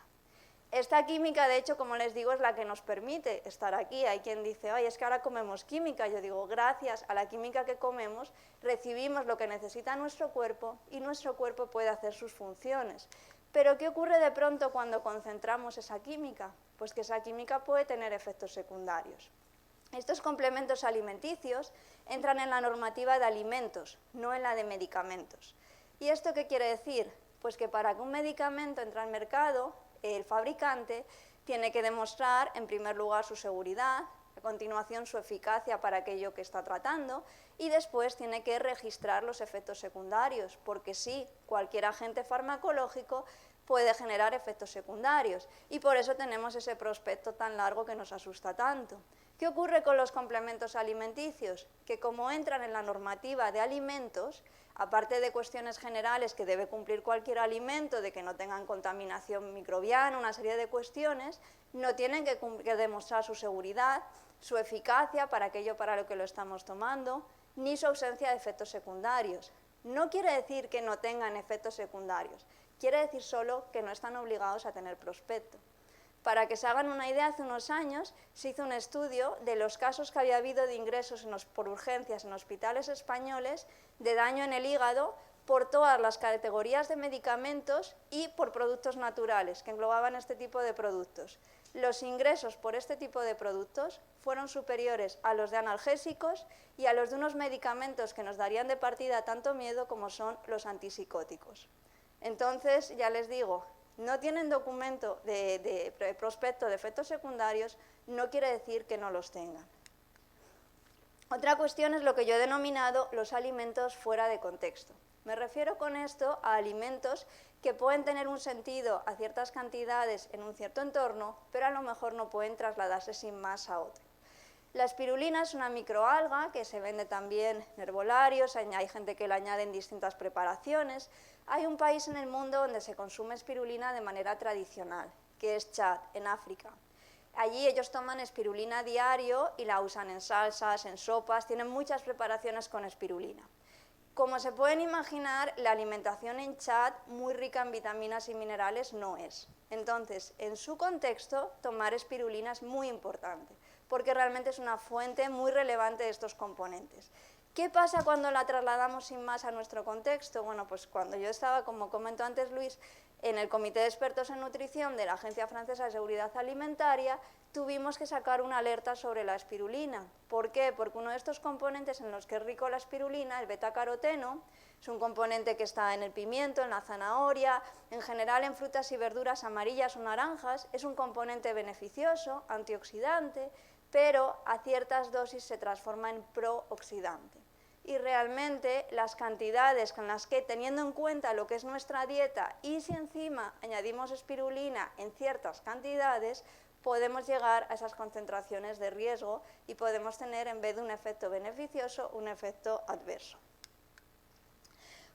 Esta química, de hecho, como les digo, es la que nos permite estar aquí. Hay quien dice, ay, es que ahora comemos química. Yo digo, gracias a la química que comemos, recibimos lo que necesita nuestro cuerpo y nuestro cuerpo puede hacer sus funciones. Pero ¿qué ocurre de pronto cuando concentramos esa química? Pues que esa química puede tener efectos secundarios. Estos complementos alimenticios entran en la normativa de alimentos, no en la de medicamentos. ¿Y esto qué quiere decir? Pues que para que un medicamento entre al mercado, el fabricante tiene que demostrar, en primer lugar, su seguridad, a continuación su eficacia para aquello que está tratando y después tiene que registrar los efectos secundarios, porque sí, cualquier agente farmacológico puede generar efectos secundarios y por eso tenemos ese prospecto tan largo que nos asusta tanto. ¿Qué ocurre con los complementos alimenticios? Que como entran en la normativa de alimentos, aparte de cuestiones generales que debe cumplir cualquier alimento, de que no tengan contaminación microbiana, una serie de cuestiones, no tienen que demostrar su seguridad, su eficacia para aquello para lo que lo estamos tomando, ni su ausencia de efectos secundarios. No quiere decir que no tengan efectos secundarios, quiere decir solo que no están obligados a tener prospecto. Para que se hagan una idea, hace unos años se hizo un estudio de los casos que había habido de ingresos por urgencias en hospitales españoles de daño en el hígado por todas las categorías de medicamentos y por productos naturales que englobaban este tipo de productos. Los ingresos por este tipo de productos fueron superiores a los de analgésicos y a los de unos medicamentos que nos darían de partida tanto miedo como son los antipsicóticos. Entonces, ya les digo, no tienen documento de prospecto de efectos secundarios, no quiere decir que no los tengan. Otra cuestión es lo que yo he denominado los alimentos fuera de contexto. Me refiero con esto a alimentos que pueden tener un sentido a ciertas cantidades en un cierto entorno, pero a lo mejor no pueden trasladarse sin más a otro. La espirulina es una microalga que se vende también en herbolarios, hay gente que la añade en distintas preparaciones. Hay un país en el mundo donde se consume espirulina de manera tradicional, que es Chad, en África. Allí ellos toman espirulina diario y la usan en salsas, en sopas, tienen muchas preparaciones con espirulina. Como se pueden imaginar, la alimentación en Chad, muy rica en vitaminas y minerales, no es. Entonces, en su contexto, tomar espirulina es muy importante, porque realmente es una fuente muy relevante de estos componentes. ¿Qué pasa cuando la trasladamos sin más a nuestro contexto? Bueno, pues cuando yo estaba, como comentó antes Luis, en el Comité de Expertos en Nutrición de la Agencia Francesa de Seguridad Alimentaria, tuvimos que sacar una alerta sobre la espirulina. ¿Por qué? Porque uno de estos componentes en los que es rico la espirulina, el betacaroteno, es un componente que está en el pimiento, en la zanahoria, en general en frutas y verduras amarillas o naranjas, es un componente beneficioso, antioxidante, pero a ciertas dosis se transforma en prooxidante. Y realmente las cantidades con las que, teniendo en cuenta lo que es nuestra dieta y si encima añadimos espirulina en ciertas cantidades, podemos llegar a esas concentraciones de riesgo y podemos tener, en vez de un efecto beneficioso, un efecto adverso.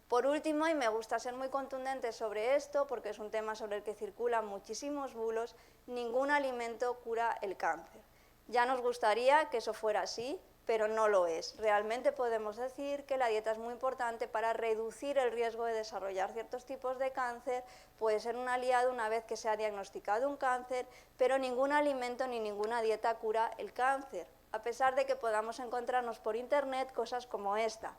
Por último, y me gusta ser muy contundente sobre esto, porque es un tema sobre el que circulan muchísimos bulos, ningún alimento cura el cáncer. Ya nos gustaría que eso fuera así, pero no lo es. Realmente podemos decir que la dieta es muy importante para reducir el riesgo de desarrollar ciertos tipos de cáncer, puede ser un aliado una vez que se ha diagnosticado un cáncer, pero ningún alimento ni ninguna dieta cura el cáncer, a pesar de que podamos encontrarnos por internet cosas como esta.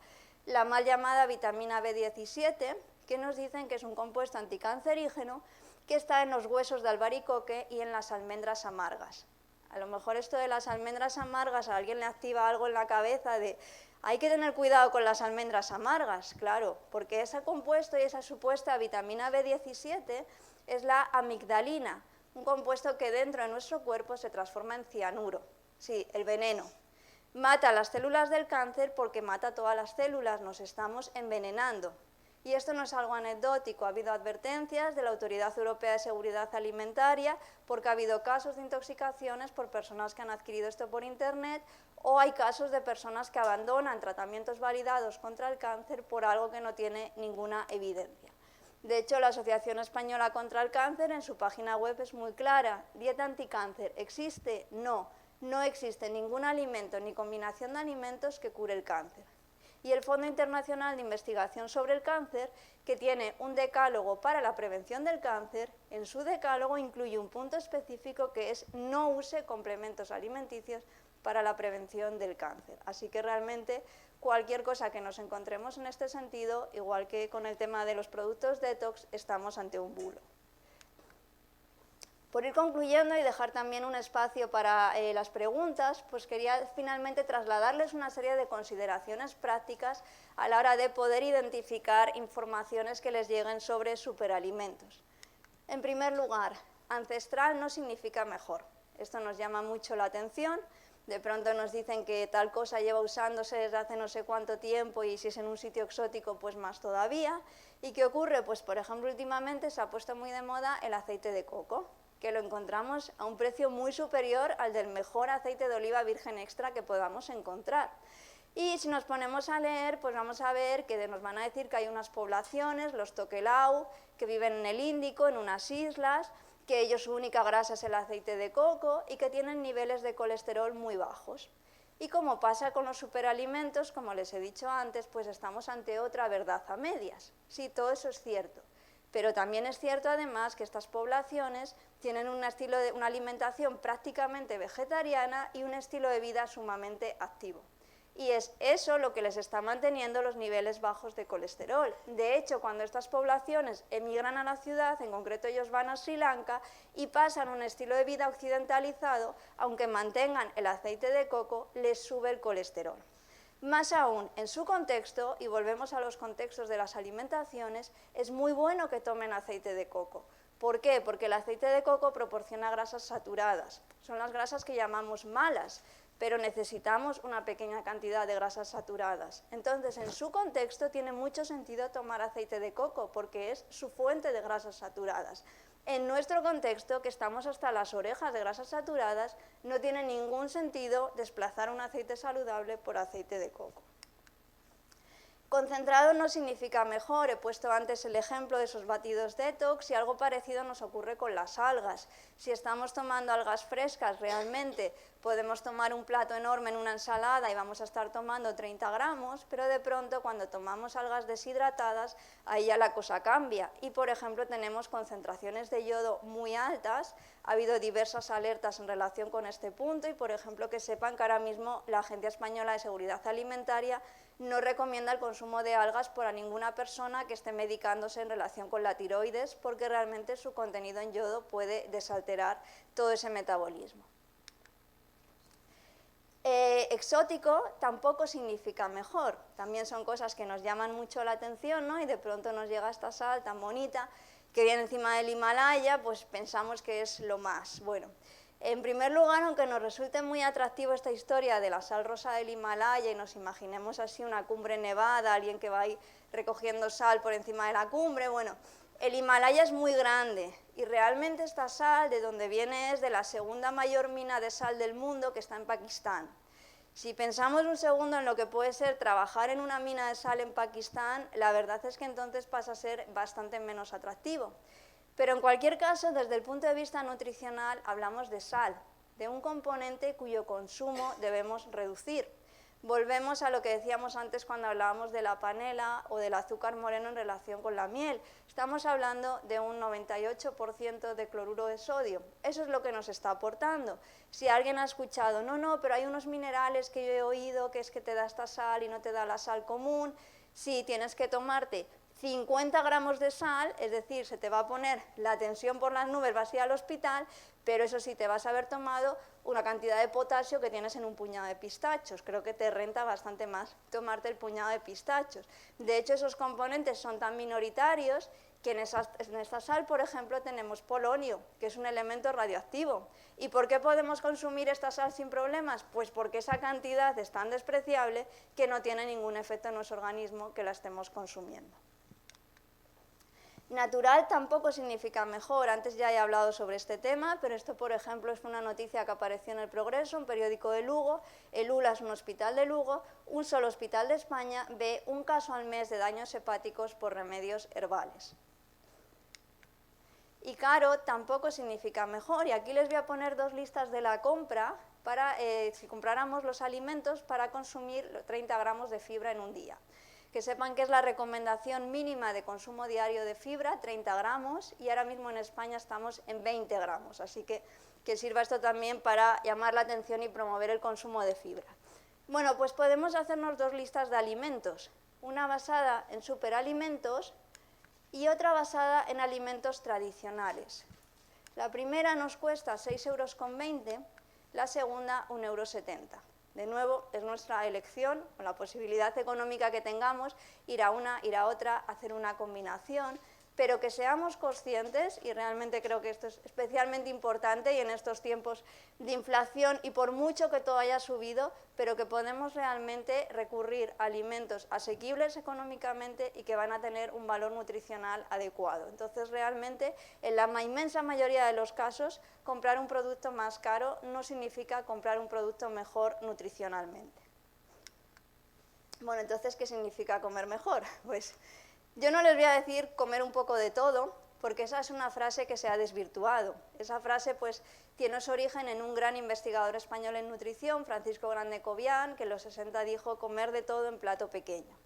La mal llamada vitamina B17, que nos dicen que es un compuesto anticancerígeno que está en los huesos de albaricoque y en las almendras amargas. A lo mejor esto de las almendras amargas a alguien le activa algo en la cabeza de hay que tener cuidado con las almendras amargas, claro, porque ese compuesto y esa supuesta vitamina B17 es la amigdalina, un compuesto que dentro de nuestro cuerpo se transforma en cianuro, sí, el veneno. Mata las células del cáncer porque mata todas las células, nos estamos envenenando. Y esto no es algo anecdótico, ha habido advertencias de la Autoridad Europea de Seguridad Alimentaria porque ha habido casos de intoxicaciones por personas que han adquirido esto por internet o hay casos de personas que abandonan tratamientos validados contra el cáncer por algo que no tiene ninguna evidencia. De hecho, la Asociación Española contra el Cáncer en su página web es muy clara. ¿Dieta anticáncer existe? No, no existe ningún alimento ni combinación de alimentos que cure el cáncer. Y el Fondo Internacional de Investigación sobre el Cáncer, que tiene un decálogo para la prevención del cáncer, en su decálogo incluye un punto específico que es no use complementos alimenticios para la prevención del cáncer. Así que realmente cualquier cosa que nos encontremos en este sentido, igual que con el tema de los productos detox, estamos ante un bulo. Por ir concluyendo y dejar también un espacio para las preguntas, pues quería finalmente trasladarles una serie de consideraciones prácticas a la hora de poder identificar informaciones que les lleguen sobre superalimentos. En primer lugar, ancestral no significa mejor. Esto nos llama mucho la atención. De pronto nos dicen que tal cosa lleva usándose desde hace no sé cuánto tiempo y si es en un sitio exótico, pues más todavía. ¿Y qué ocurre? Pues por ejemplo, últimamente se ha puesto muy de moda el aceite de coco, que lo encontramos a un precio muy superior al del mejor aceite de oliva virgen extra que podamos encontrar. Y si nos ponemos a leer, pues vamos a ver que nos van a decir que hay unas poblaciones, los Tokelau, que viven en el Índico, en unas islas, que ellos su única grasa es el aceite de coco y que tienen niveles de colesterol muy bajos. Y como pasa con los superalimentos, como les he dicho antes, pues estamos ante otra verdad a medias. Sí, todo eso es cierto. Pero también es cierto además que estas poblaciones tienen una alimentación prácticamente vegetariana y un estilo de vida sumamente activo. Y es eso lo que les está manteniendo los niveles bajos de colesterol. De hecho, cuando estas poblaciones emigran a la ciudad, en concreto ellos van a Sri Lanka y pasan un estilo de vida occidentalizado, aunque mantengan el aceite de coco, les sube el colesterol. Más aún, en su contexto, y volvemos a los contextos de las alimentaciones, es muy bueno que tomen aceite de coco, ¿Por qué? Porque el aceite de coco proporciona grasas saturadas. Son las grasas que llamamos malas, pero necesitamos una pequeña cantidad de grasas saturadas. Entonces, en su contexto tiene mucho sentido tomar aceite de coco, porque es su fuente de grasas saturadas. En nuestro contexto, que estamos hasta las orejas de grasas saturadas, no tiene ningún sentido desplazar un aceite saludable por aceite de coco. Concentrado no significa mejor, he puesto antes el ejemplo de esos batidos detox y algo parecido nos ocurre con las algas. Si estamos tomando algas frescas realmente podemos tomar un plato enorme en una ensalada y vamos a estar tomando 30 gramos, pero de pronto cuando tomamos algas deshidratadas ahí ya la cosa cambia y por ejemplo tenemos concentraciones de yodo muy altas. Ha habido diversas alertas en relación con este punto y por ejemplo que sepan que ahora mismo la Agencia Española de Seguridad Alimentaria no recomienda el consumo de algas para ninguna persona que esté medicándose en relación con la tiroides porque realmente su contenido en yodo puede desalterar todo ese metabolismo. Exótico tampoco significa mejor, también son cosas que nos llaman mucho la atención, ¿no? Y de pronto nos llega esta sal tan bonita que viene encima del Himalaya, pues pensamos que es lo más. Bueno, en primer lugar, aunque nos resulte muy atractivo esta historia de la sal rosa del Himalaya y nos imaginemos así una cumbre nevada, alguien que va ahí recogiendo sal por encima de la cumbre, bueno, el Himalaya es muy grande y realmente esta sal de donde viene es de la segunda mayor mina de sal del mundo que está en Pakistán. Si pensamos un segundo en lo que puede ser trabajar en una mina de sal en Pakistán, la verdad es que entonces pasa a ser bastante menos atractivo. Pero en cualquier caso, desde el punto de vista nutricional, hablamos de sal, de un componente cuyo consumo debemos reducir. Volvemos a lo que decíamos antes cuando hablábamos de la panela o del azúcar moreno en relación con la miel. Estamos hablando de un 98% de cloruro de sodio. Eso es lo que nos está aportando. Si alguien ha escuchado, no, pero hay unos minerales que yo he oído que es que te da esta sal y no te da la sal común, sí, tienes que tomarte 50 gramos de sal, es decir, se te va a poner la tensión por las nubes, vas a ir al hospital, pero eso sí, te vas a haber tomado una cantidad de potasio que tienes en un puñado de pistachos. Creo que te renta bastante más tomarte el puñado de pistachos. De hecho, esos componentes son tan minoritarios que en esta sal, por ejemplo, tenemos polonio, que es un elemento radioactivo. ¿Y por qué podemos consumir esta sal sin problemas? Pues porque esa cantidad es tan despreciable que no tiene ningún efecto en nuestro organismo que la estemos consumiendo. Natural tampoco significa mejor, antes ya he hablado sobre este tema, pero esto, por ejemplo, es una noticia que apareció en El Progreso, un periódico de Lugo. El ULA es un hospital de Lugo, un solo hospital de España ve un caso al mes de daños hepáticos por remedios herbales. Y caro tampoco significa mejor, y aquí les voy a poner dos listas de la compra para, si compráramos los alimentos para consumir 30 gramos de fibra en un día. Que sepan que es la recomendación mínima de consumo diario de fibra, 30 gramos, y ahora mismo en España estamos en 20 gramos, así que sirva esto también para llamar la atención y promover el consumo de fibra. Bueno, pues podemos hacernos dos listas de alimentos, una basada en superalimentos y otra basada en alimentos tradicionales. La primera nos cuesta 6,20 €, la segunda 1,70 €. De nuevo, es nuestra elección, con la posibilidad económica que tengamos, ir a una, ir a otra, hacer una combinación, pero que seamos conscientes, y realmente creo que esto es especialmente importante y en estos tiempos de inflación y por mucho que todo haya subido, pero que podemos realmente recurrir a alimentos asequibles económicamente y que van a tener un valor nutricional adecuado. Entonces, realmente, en la inmensa mayoría de los casos, comprar un producto más caro no significa comprar un producto mejor nutricionalmente. Bueno, entonces, ¿qué significa comer mejor? Pues yo no les voy a decir comer un poco de todo, porque esa es una frase que se ha desvirtuado. Esa frase pues tiene su origen en un gran investigador español en nutrición, Francisco Grande Cobian, que en los 60 dijo comer de todo en plato pequeño.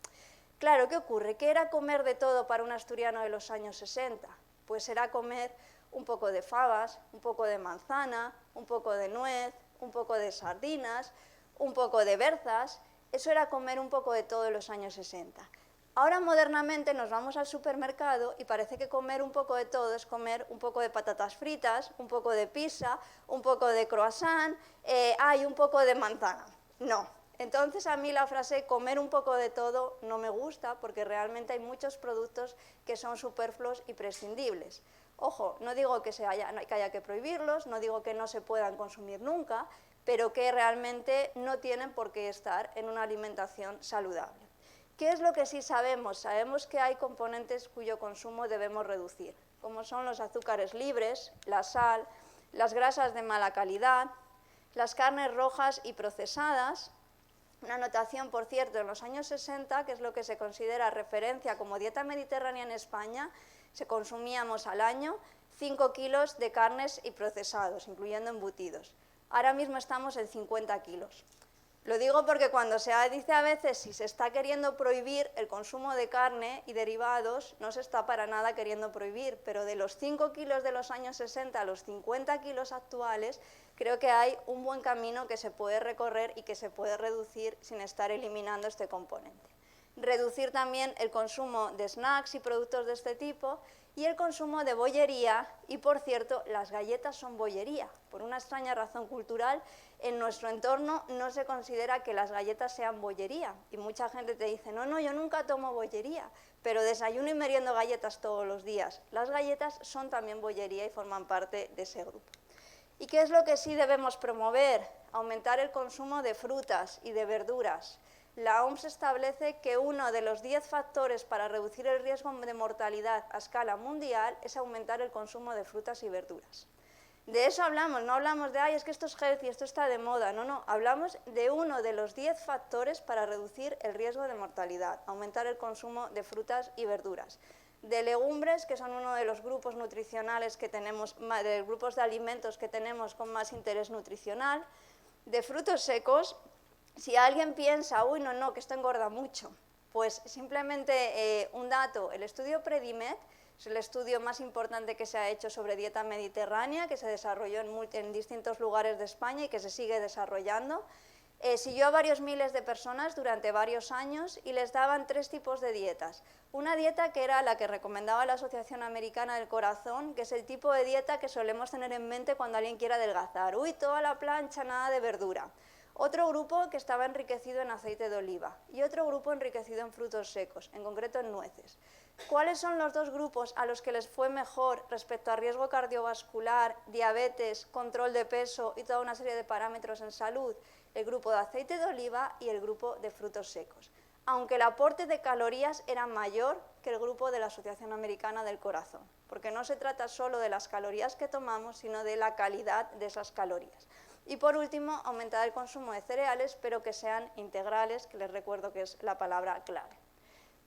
Claro, ¿qué ocurre? ¿Qué era comer de todo para un asturiano de los años 60? Pues era comer un poco de fabas, un poco de manzana, un poco de nuez, un poco de sardinas, un poco de berzas. Eso era comer un poco de todo en los años 60. Ahora modernamente nos vamos al supermercado y parece que comer un poco de todo es comer un poco de patatas fritas, un poco de pizza, un poco de croissant, y un poco de manzana. No. Entonces a mí la frase comer un poco de todo no me gusta porque realmente hay muchos productos que son superfluos y prescindibles. Ojo, no digo que haya que prohibirlos, no digo que no se puedan consumir nunca, pero que realmente no tienen por qué estar en una alimentación saludable. ¿Qué es lo que sí sabemos? Sabemos que hay componentes cuyo consumo debemos reducir, como son los azúcares libres, la sal, las grasas de mala calidad, las carnes rojas y procesadas. Una anotación, por cierto, en los años 60, que es lo que se considera referencia como dieta mediterránea en España, se consumíamos al año 5 kilos de carnes y procesados, incluyendo embutidos. Ahora mismo estamos en 50 kilos. Lo digo porque cuando se dice a veces si se está queriendo prohibir el consumo de carne y derivados, no se está para nada queriendo prohibir, pero de los 5 kilos de los años 60 a los 50 kilos actuales, creo que hay un buen camino que se puede recorrer y que se puede reducir sin estar eliminando este componente. Reducir también el consumo de snacks y productos de este tipo y el consumo de bollería, y por cierto, las galletas son bollería. Por una extraña razón cultural, en nuestro entorno no se considera que las galletas sean bollería, y mucha gente te dice, no, yo nunca tomo bollería, pero desayuno y meriendo galletas todos los días. Las galletas son también bollería y forman parte de ese grupo. ¿Y qué es lo que sí debemos promover? Aumentar el consumo de frutas y de verduras. La OMS establece que uno de los 10 factores para reducir el riesgo de mortalidad a escala mundial es aumentar el consumo de frutas y verduras. De eso hablamos, no hablamos de, es que esto es healthy, esto está de moda, no, hablamos de uno de los 10 factores para reducir el riesgo de mortalidad, aumentar el consumo de frutas y verduras. De legumbres, que son uno de los grupos nutricionales que tenemos, de grupos de alimentos que tenemos con más interés nutricional, de frutos secos. Si alguien piensa, no, que esto engorda mucho, pues simplemente un dato, el estudio Predimed es el estudio más importante que se ha hecho sobre dieta mediterránea, que se desarrolló en distintos lugares de España y que se sigue desarrollando. Siguió a varios miles de personas durante varios años y les daban 3 tipos de dietas. Una dieta que era la que recomendaba la Asociación Americana del Corazón, que es el tipo de dieta que solemos tener en mente cuando alguien quiere adelgazar. Toda la plancha, nada de verdura. Otro grupo que estaba enriquecido en aceite de oliva y otro grupo enriquecido en frutos secos, en concreto en nueces. ¿Cuáles son los 2 grupos a los que les fue mejor respecto a riesgo cardiovascular, diabetes, control de peso y toda una serie de parámetros en salud? El grupo de aceite de oliva y el grupo de frutos secos, aunque el aporte de calorías era mayor que el grupo de la Asociación Americana del Corazón, porque no se trata solo de las calorías que tomamos, sino de la calidad de esas calorías. Y por último, aumentar el consumo de cereales, pero que sean integrales, que les recuerdo que es la palabra clave.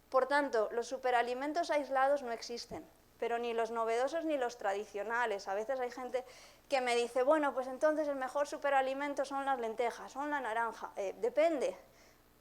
Por tanto, los superalimentos aislados no existen, pero ni los novedosos ni los tradicionales. A veces hay gente que me dice, pues entonces el mejor superalimento son las lentejas, son la naranja. Depende,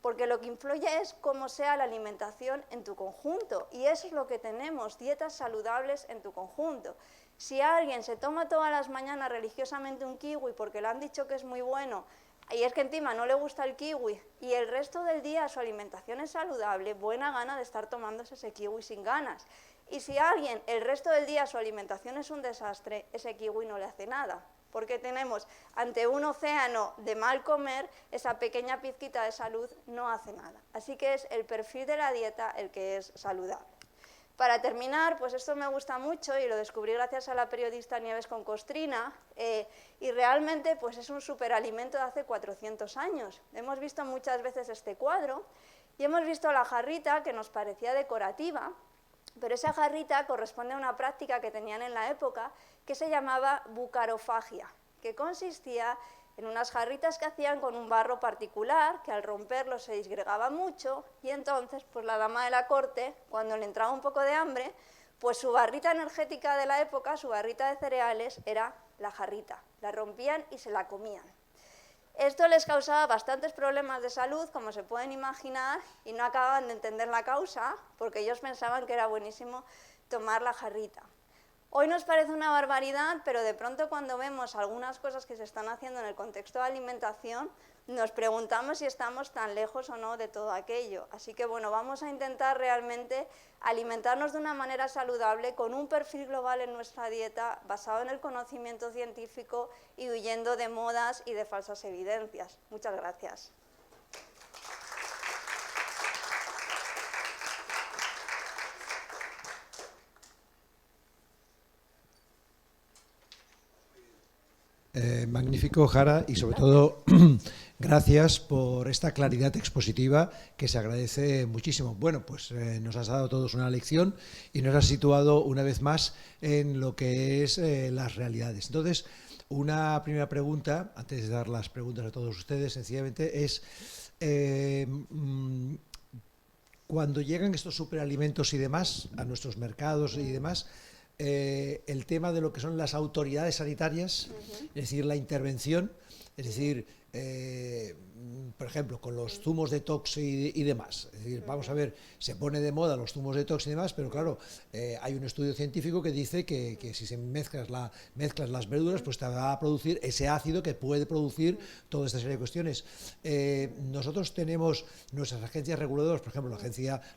porque lo que influye es cómo sea la alimentación en tu conjunto, y eso es lo que tenemos, dietas saludables en tu conjunto. Si alguien se toma todas las mañanas religiosamente un kiwi porque le han dicho que es muy bueno, y es que encima no le gusta el kiwi, y el resto del día su alimentación es saludable, buena gana de estar tomándose ese kiwi sin ganas. Y si alguien el resto del día su alimentación es un desastre, ese kiwi no le hace nada, porque tenemos ante un océano de mal comer, esa pequeña pizquita de salud no hace nada. Así que es el perfil de la dieta el que es saludable. Para terminar, pues esto me gusta mucho y lo descubrí gracias a la periodista Nieves con Costrina, y realmente pues es un superalimento de hace 400 años. Hemos visto muchas veces este cuadro y hemos visto la jarrita, que nos parecía decorativa, pero esa jarrita corresponde a una práctica que tenían en la época que se llamaba bucarofagia, que consistía en unas jarritas que hacían con un barro particular, que al romperlo se disgregaba mucho, y entonces pues la dama de la corte, cuando le entraba un poco de hambre, pues su barrita energética de la época, su barrita de cereales, era la jarrita. La rompían y se la comían. Esto les causaba bastantes problemas de salud, como se pueden imaginar, y no acababan de entender la causa, porque ellos pensaban que era buenísimo tomar la jarrita. Hoy nos parece una barbaridad, pero de pronto cuando vemos algunas cosas que se están haciendo en el contexto de alimentación, nos preguntamos si estamos tan lejos o no de todo aquello. Así que vamos a intentar realmente alimentarnos de una manera saludable, con un perfil global en nuestra dieta, basado en el conocimiento científico y huyendo de modas y de falsas evidencias. Muchas gracias. Magnífico, Jara, y sobre todo gracias por esta claridad expositiva que se agradece muchísimo. Bueno, pues nos has dado a todos una lección y nos has situado una vez más en lo que es las realidades. Entonces, una primera pregunta, antes de dar las preguntas a todos ustedes, sencillamente es cuando llegan estos superalimentos y demás a nuestros mercados y demás, el tema de lo que son las autoridades sanitarias, es decir, la intervención, es decir, por ejemplo, con los zumos detox y demás. Es decir, vamos a ver, se pone de moda los zumos detox y demás, pero claro, hay un estudio científico que dice que si se mezclas las verduras, pues te va a producir ese ácido que puede producir toda esta serie de cuestiones. Nosotros tenemos nuestras agencias reguladoras, por ejemplo, la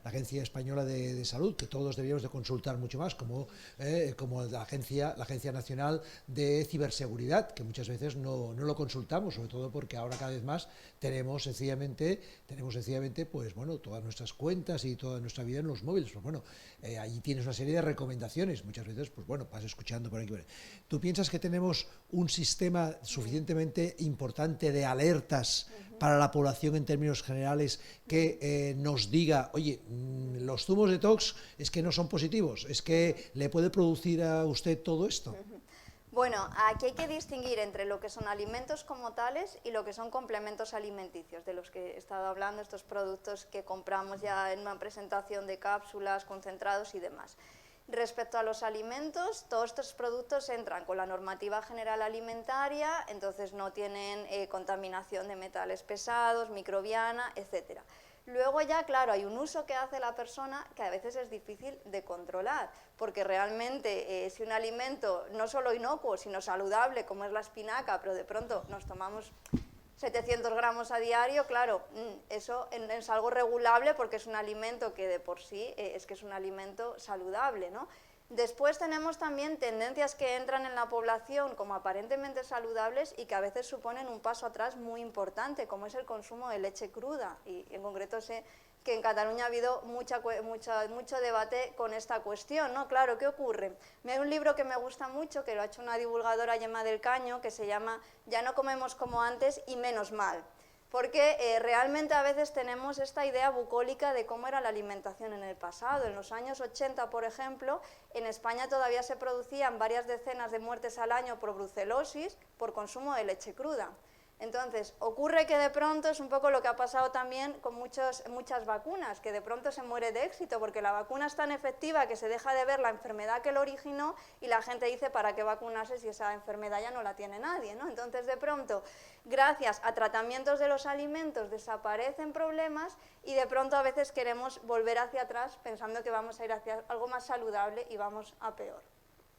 Agencia Española de Salud, que todos deberíamos de consultar mucho más, como la Agencia Nacional de Ciberseguridad, que muchas veces no lo consultamos, sobre todo porque ahora cada vez más tenemos sencillamente pues bueno, todas nuestras cuentas y toda nuestra vida en los móviles. Pues bueno, allí tienes una serie de recomendaciones, muchas veces pues bueno, vas escuchando por aquí. ¿Tú piensas que tenemos un sistema suficientemente importante de alertas para la población en términos generales que nos diga, oye, los zumos detox es que no son positivos, es que le puede producir a usted todo esto? Bueno, aquí hay que distinguir entre lo que son alimentos como tales y lo que son complementos alimenticios, de los que he estado hablando, estos productos que compramos ya en una presentación de cápsulas, concentrados y demás. Respecto a los alimentos, todos estos productos entran con la normativa general alimentaria, entonces no tienen contaminación de metales pesados, microbiana, etcétera. Luego ya, claro, hay un uso que hace la persona que a veces es difícil de controlar, porque realmente si un alimento no solo inocuo, sino saludable, como es la espinaca, pero de pronto nos tomamos 700 gramos a diario, claro, eso es algo regulable porque es un alimento que de por sí es que es un alimento saludable, ¿no? Después tenemos también tendencias que entran en la población como aparentemente saludables y que a veces suponen un paso atrás muy importante, como es el consumo de leche cruda. Y en concreto sé que en Cataluña ha habido mucho debate con esta cuestión, ¿no? Claro, ¿qué ocurre? Hay un libro que me gusta mucho, que lo ha hecho una divulgadora, Gemma del Caño, que se llama Ya no comemos como antes y menos mal. Porque realmente a veces tenemos esta idea bucólica de cómo era la alimentación en el pasado. En los años 80, por ejemplo, en España todavía se producían varias decenas de muertes al año por brucelosis por consumo de leche cruda. Entonces, ocurre que de pronto es un poco lo que ha pasado también con muchas vacunas, que de pronto se muere de éxito, porque la vacuna es tan efectiva que se deja de ver la enfermedad que lo originó y la gente dice, ¿para qué vacunarse si esa enfermedad ya no la tiene nadie, ¿no? Entonces, de pronto, gracias a tratamientos de los alimentos desaparecen problemas y de pronto a veces queremos volver hacia atrás pensando que vamos a ir hacia algo más saludable y vamos a peor.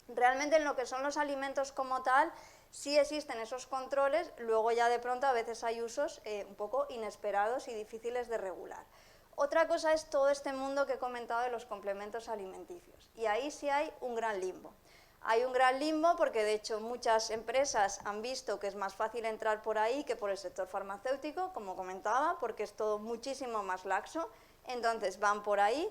Realmente en lo que son los alimentos como tal, sí existen esos controles, luego ya de pronto a veces hay usos un poco inesperados y difíciles de regular. Otra cosa es todo este mundo que he comentado de los complementos alimenticios, y ahí sí hay un gran limbo. Hay un gran limbo porque de hecho muchas empresas han visto que es más fácil entrar por ahí que por el sector farmacéutico, como comentaba, porque es todo muchísimo más laxo, entonces van por ahí.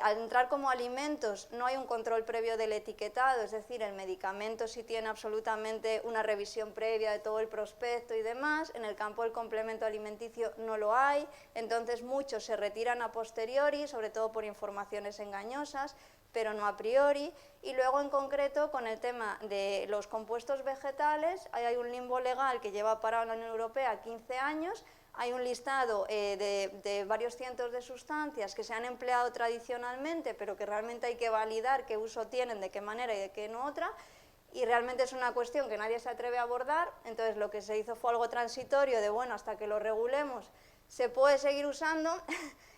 Al entrar como alimentos no hay un control previo del etiquetado, es decir, el medicamento sí tiene absolutamente una revisión previa de todo el prospecto y demás. En el campo del complemento alimenticio no lo hay, entonces muchos se retiran a posteriori, sobre todo por informaciones engañosas, pero no a priori. Y luego en concreto con el tema de los compuestos vegetales, hay un limbo legal que lleva parado en la Unión Europea 15 años, hay un listado de varios cientos de sustancias que se han empleado tradicionalmente, pero que realmente hay que validar qué uso tienen, de qué manera y de qué no otra, y realmente es una cuestión que nadie se atreve a abordar. Entonces lo que se hizo fue algo transitorio de, bueno, hasta que lo regulemos se puede seguir usando,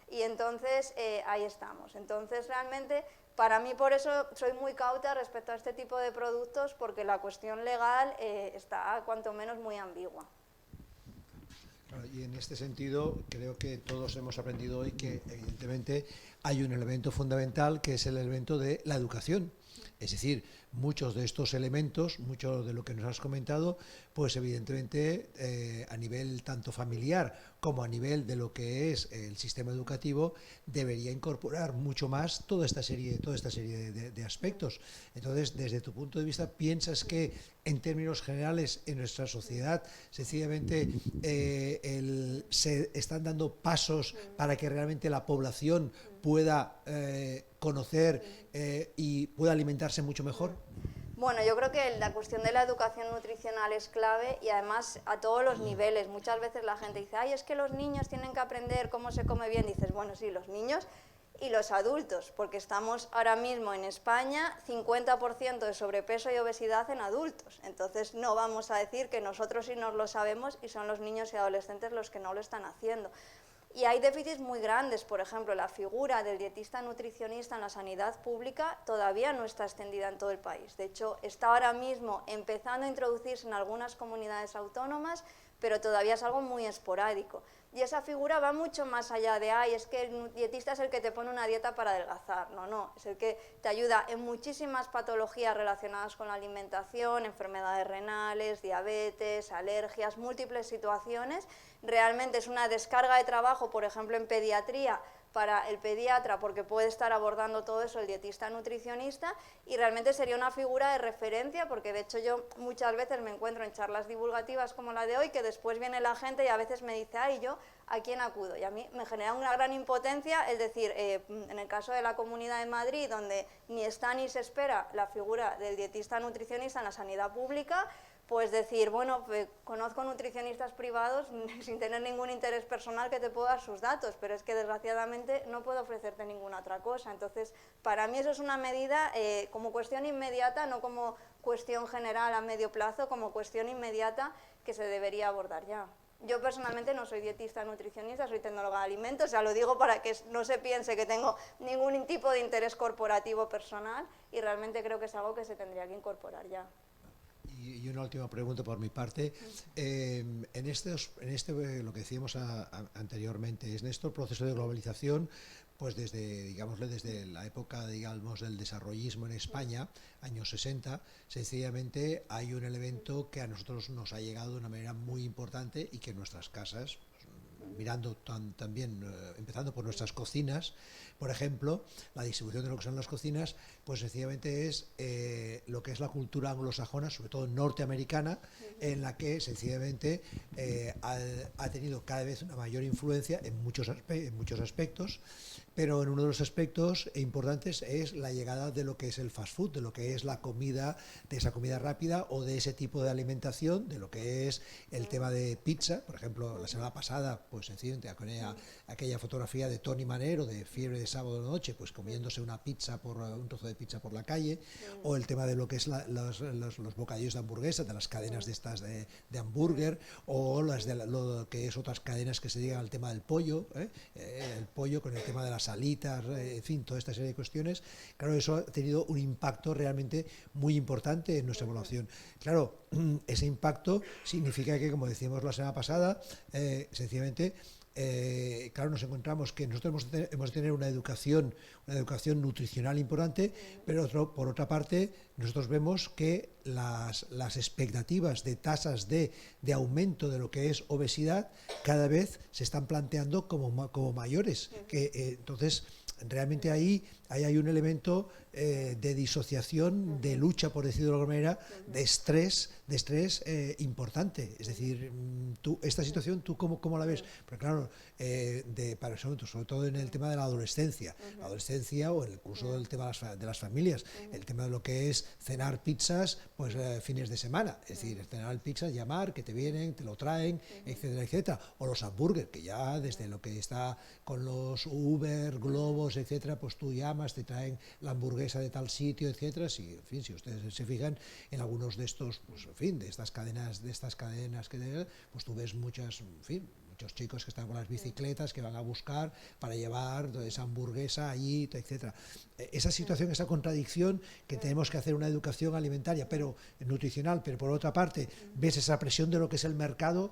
y entonces ahí estamos. Entonces realmente, para mí por eso soy muy cauta respecto a este tipo de productos, porque la cuestión legal está cuanto menos muy ambigua. Y en este sentido creo que todos hemos aprendido hoy que evidentemente hay un elemento fundamental que es el elemento de la educación. Es decir, muchos de estos elementos, mucho de lo que nos has comentado, pues evidentemente a nivel tanto familiar como a nivel de lo que es el sistema educativo debería incorporar mucho más toda esta serie de aspectos. Entonces, desde tu punto de vista, ¿piensas que en términos generales en nuestra sociedad sencillamente se están dando pasos para que realmente la población pueda conocer y pueda alimentarse mucho mejor? Bueno, yo creo que la cuestión de la educación nutricional es clave y además a todos los niveles. Muchas veces la gente dice, ay, es que los niños tienen que aprender cómo se come bien. Dices, bueno, sí, los niños y los adultos, porque estamos ahora mismo en España 50% de sobrepeso y obesidad en adultos. Entonces no vamos a decir que nosotros sí nos lo sabemos y son los niños y adolescentes los que no lo están haciendo. Y hay déficits muy grandes, por ejemplo, la figura del dietista nutricionista en la sanidad pública todavía no está extendida en todo el país. De hecho, está ahora mismo empezando a introducirse en algunas comunidades autónomas, pero todavía es algo muy esporádico. Y esa figura va mucho más allá de, ay, es que el dietista es el que te pone una dieta para adelgazar. No, no, es el que te ayuda en muchísimas patologías relacionadas con la alimentación, enfermedades renales, diabetes, alergias, múltiples situaciones. Realmente es una descarga de trabajo, por ejemplo, en pediatría, para el pediatra, porque puede estar abordando todo eso el dietista nutricionista, y realmente sería una figura de referencia, porque de hecho yo muchas veces me encuentro en charlas divulgativas como la de hoy, que después viene la gente y a veces me dice, ay, ¿yo a quién acudo? Y a mí me genera una gran impotencia, es decir, en el caso de la Comunidad de Madrid, donde ni está ni se espera la figura del dietista nutricionista en la sanidad pública, pues decir, bueno, conozco nutricionistas privados sin tener ningún interés personal que te pueda dar sus datos, pero es que desgraciadamente no puedo ofrecerte ninguna otra cosa. Entonces, para mí eso es una medida como cuestión inmediata, no como cuestión general a medio plazo, como cuestión inmediata que se debería abordar ya. Yo personalmente no soy dietista nutricionista, soy tecnóloga de alimentos, o sea, lo digo para que no se piense que tengo ningún tipo de interés corporativo personal, y realmente creo que es algo que se tendría que incorporar ya. Y una última pregunta por mi parte. Lo que decíamos anteriormente, en este proceso de globalización, pues desde la época, digamos, del desarrollismo en España, años 60, sencillamente hay un elemento que a nosotros nos ha llegado de una manera muy importante y que en nuestras casas, mirando también, empezando por nuestras cocinas, por ejemplo, la distribución de lo que son las cocinas, pues sencillamente es lo que es la cultura anglosajona, sobre todo norteamericana, en la que sencillamente ha tenido cada vez una mayor influencia en muchos aspectos, pero en uno de los aspectos importantes es la llegada de lo que es el fast food, de lo que es la comida, de esa comida rápida o de ese tipo de alimentación, de lo que es el tema de pizza. Por ejemplo, la semana pasada, pues sencillamente aquella fotografía de Tony Manero de Fiebre de Sábado de Noche, pues comiéndose un trozo de pizza por la calle, o el tema de lo que es los bocadillos de hamburguesa, de las cadenas de estas de hamburger, o lo que es otras cadenas que se llegan al tema del pollo, el pollo con el tema de las alitas, en fin, toda esta serie de cuestiones. Claro, eso ha tenido un impacto realmente muy importante en nuestra población. Claro, ese impacto significa que, como decíamos la semana pasada, sencillamente, claro, nos encontramos que nosotros hemos de tener una educación nutricional importante, pero por otra parte nosotros vemos que las expectativas de tasas de aumento de lo que es obesidad cada vez se están planteando como mayores, entonces realmente ahí hay un elemento de disociación, de lucha, por decirlo de alguna manera, de estrés importante. Es decir, esta situación, ¿tú cómo la ves? Porque claro, sobre todo en el tema de la adolescencia o en el curso del tema de las familias, el tema de lo que es cenar pizzas, pues fines de semana. Es decir, cenar pizzas, llamar, que te vienen, te lo traen, etcétera, etcétera. O los hamburgues, que ya desde lo que está con los Uber, Globos, etcétera, pues tú llamas, te traen la hamburguesa de tal sitio, etcétera. En fin, si ustedes se fijan en algunos de estos, pues en fin, de estas cadenas que pues tú ves muchos chicos que están con las bicicletas que van a buscar para llevar esa hamburguesa allí, etcétera. Esa situación, esa contradicción, que tenemos que hacer una educación alimentaria, pero nutricional, pero por otra parte ves esa presión de lo que es el mercado.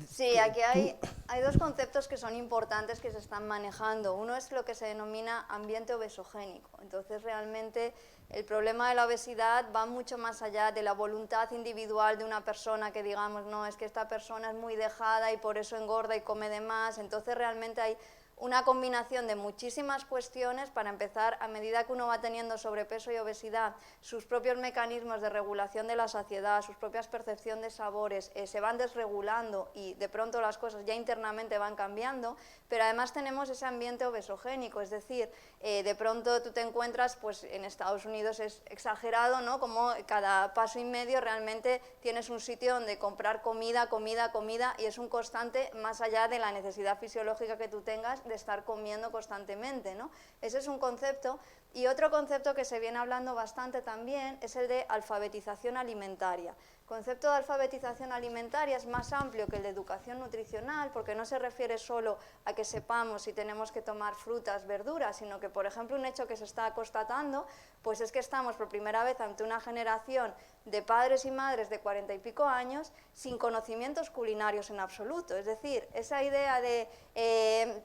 Sí, aquí hay dos conceptos que son importantes que se están manejando. Uno es lo que se denomina ambiente obesogénico. Entonces, realmente el problema de la obesidad va mucho más allá de la voluntad individual de una persona que digamos, no, es que esta persona es muy dejada y por eso engorda y come de más. Entonces, realmente hay una combinación de muchísimas cuestiones. Para empezar, a medida que uno va teniendo sobrepeso y obesidad, sus propios mecanismos de regulación de la saciedad, sus propias percepciones de sabores se van desregulando y de pronto las cosas ya internamente van cambiando, pero además tenemos ese ambiente obesogénico, es decir, de pronto tú te encuentras, pues en Estados Unidos es exagerado, ¿no? Como cada paso y medio realmente tienes un sitio donde comprar comida, comida, comida, y es un constante más allá de la necesidad fisiológica que tú tengas de estar comiendo constantemente, ¿no? Ese es un concepto. Y otro concepto que se viene hablando bastante también es el de alfabetización alimentaria. El concepto de alfabetización alimentaria es más amplio que el de educación nutricional, porque no se refiere solo a que sepamos si tenemos que tomar frutas, verduras, sino que, por ejemplo, un hecho que se está constatando, pues es que estamos por primera vez ante una generación de padres y madres de 40 y pico años sin conocimientos culinarios en absoluto. Es decir, esa idea de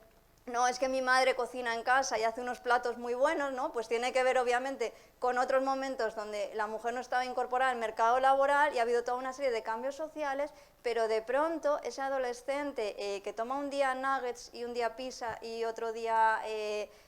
no, es que mi madre cocina en casa y hace unos platos muy buenos, ¿no? Pues tiene que ver obviamente con otros momentos donde la mujer no estaba incorporada al mercado laboral y ha habido toda una serie de cambios sociales, pero de pronto ese adolescente que toma un día nuggets y un día pizza y otro día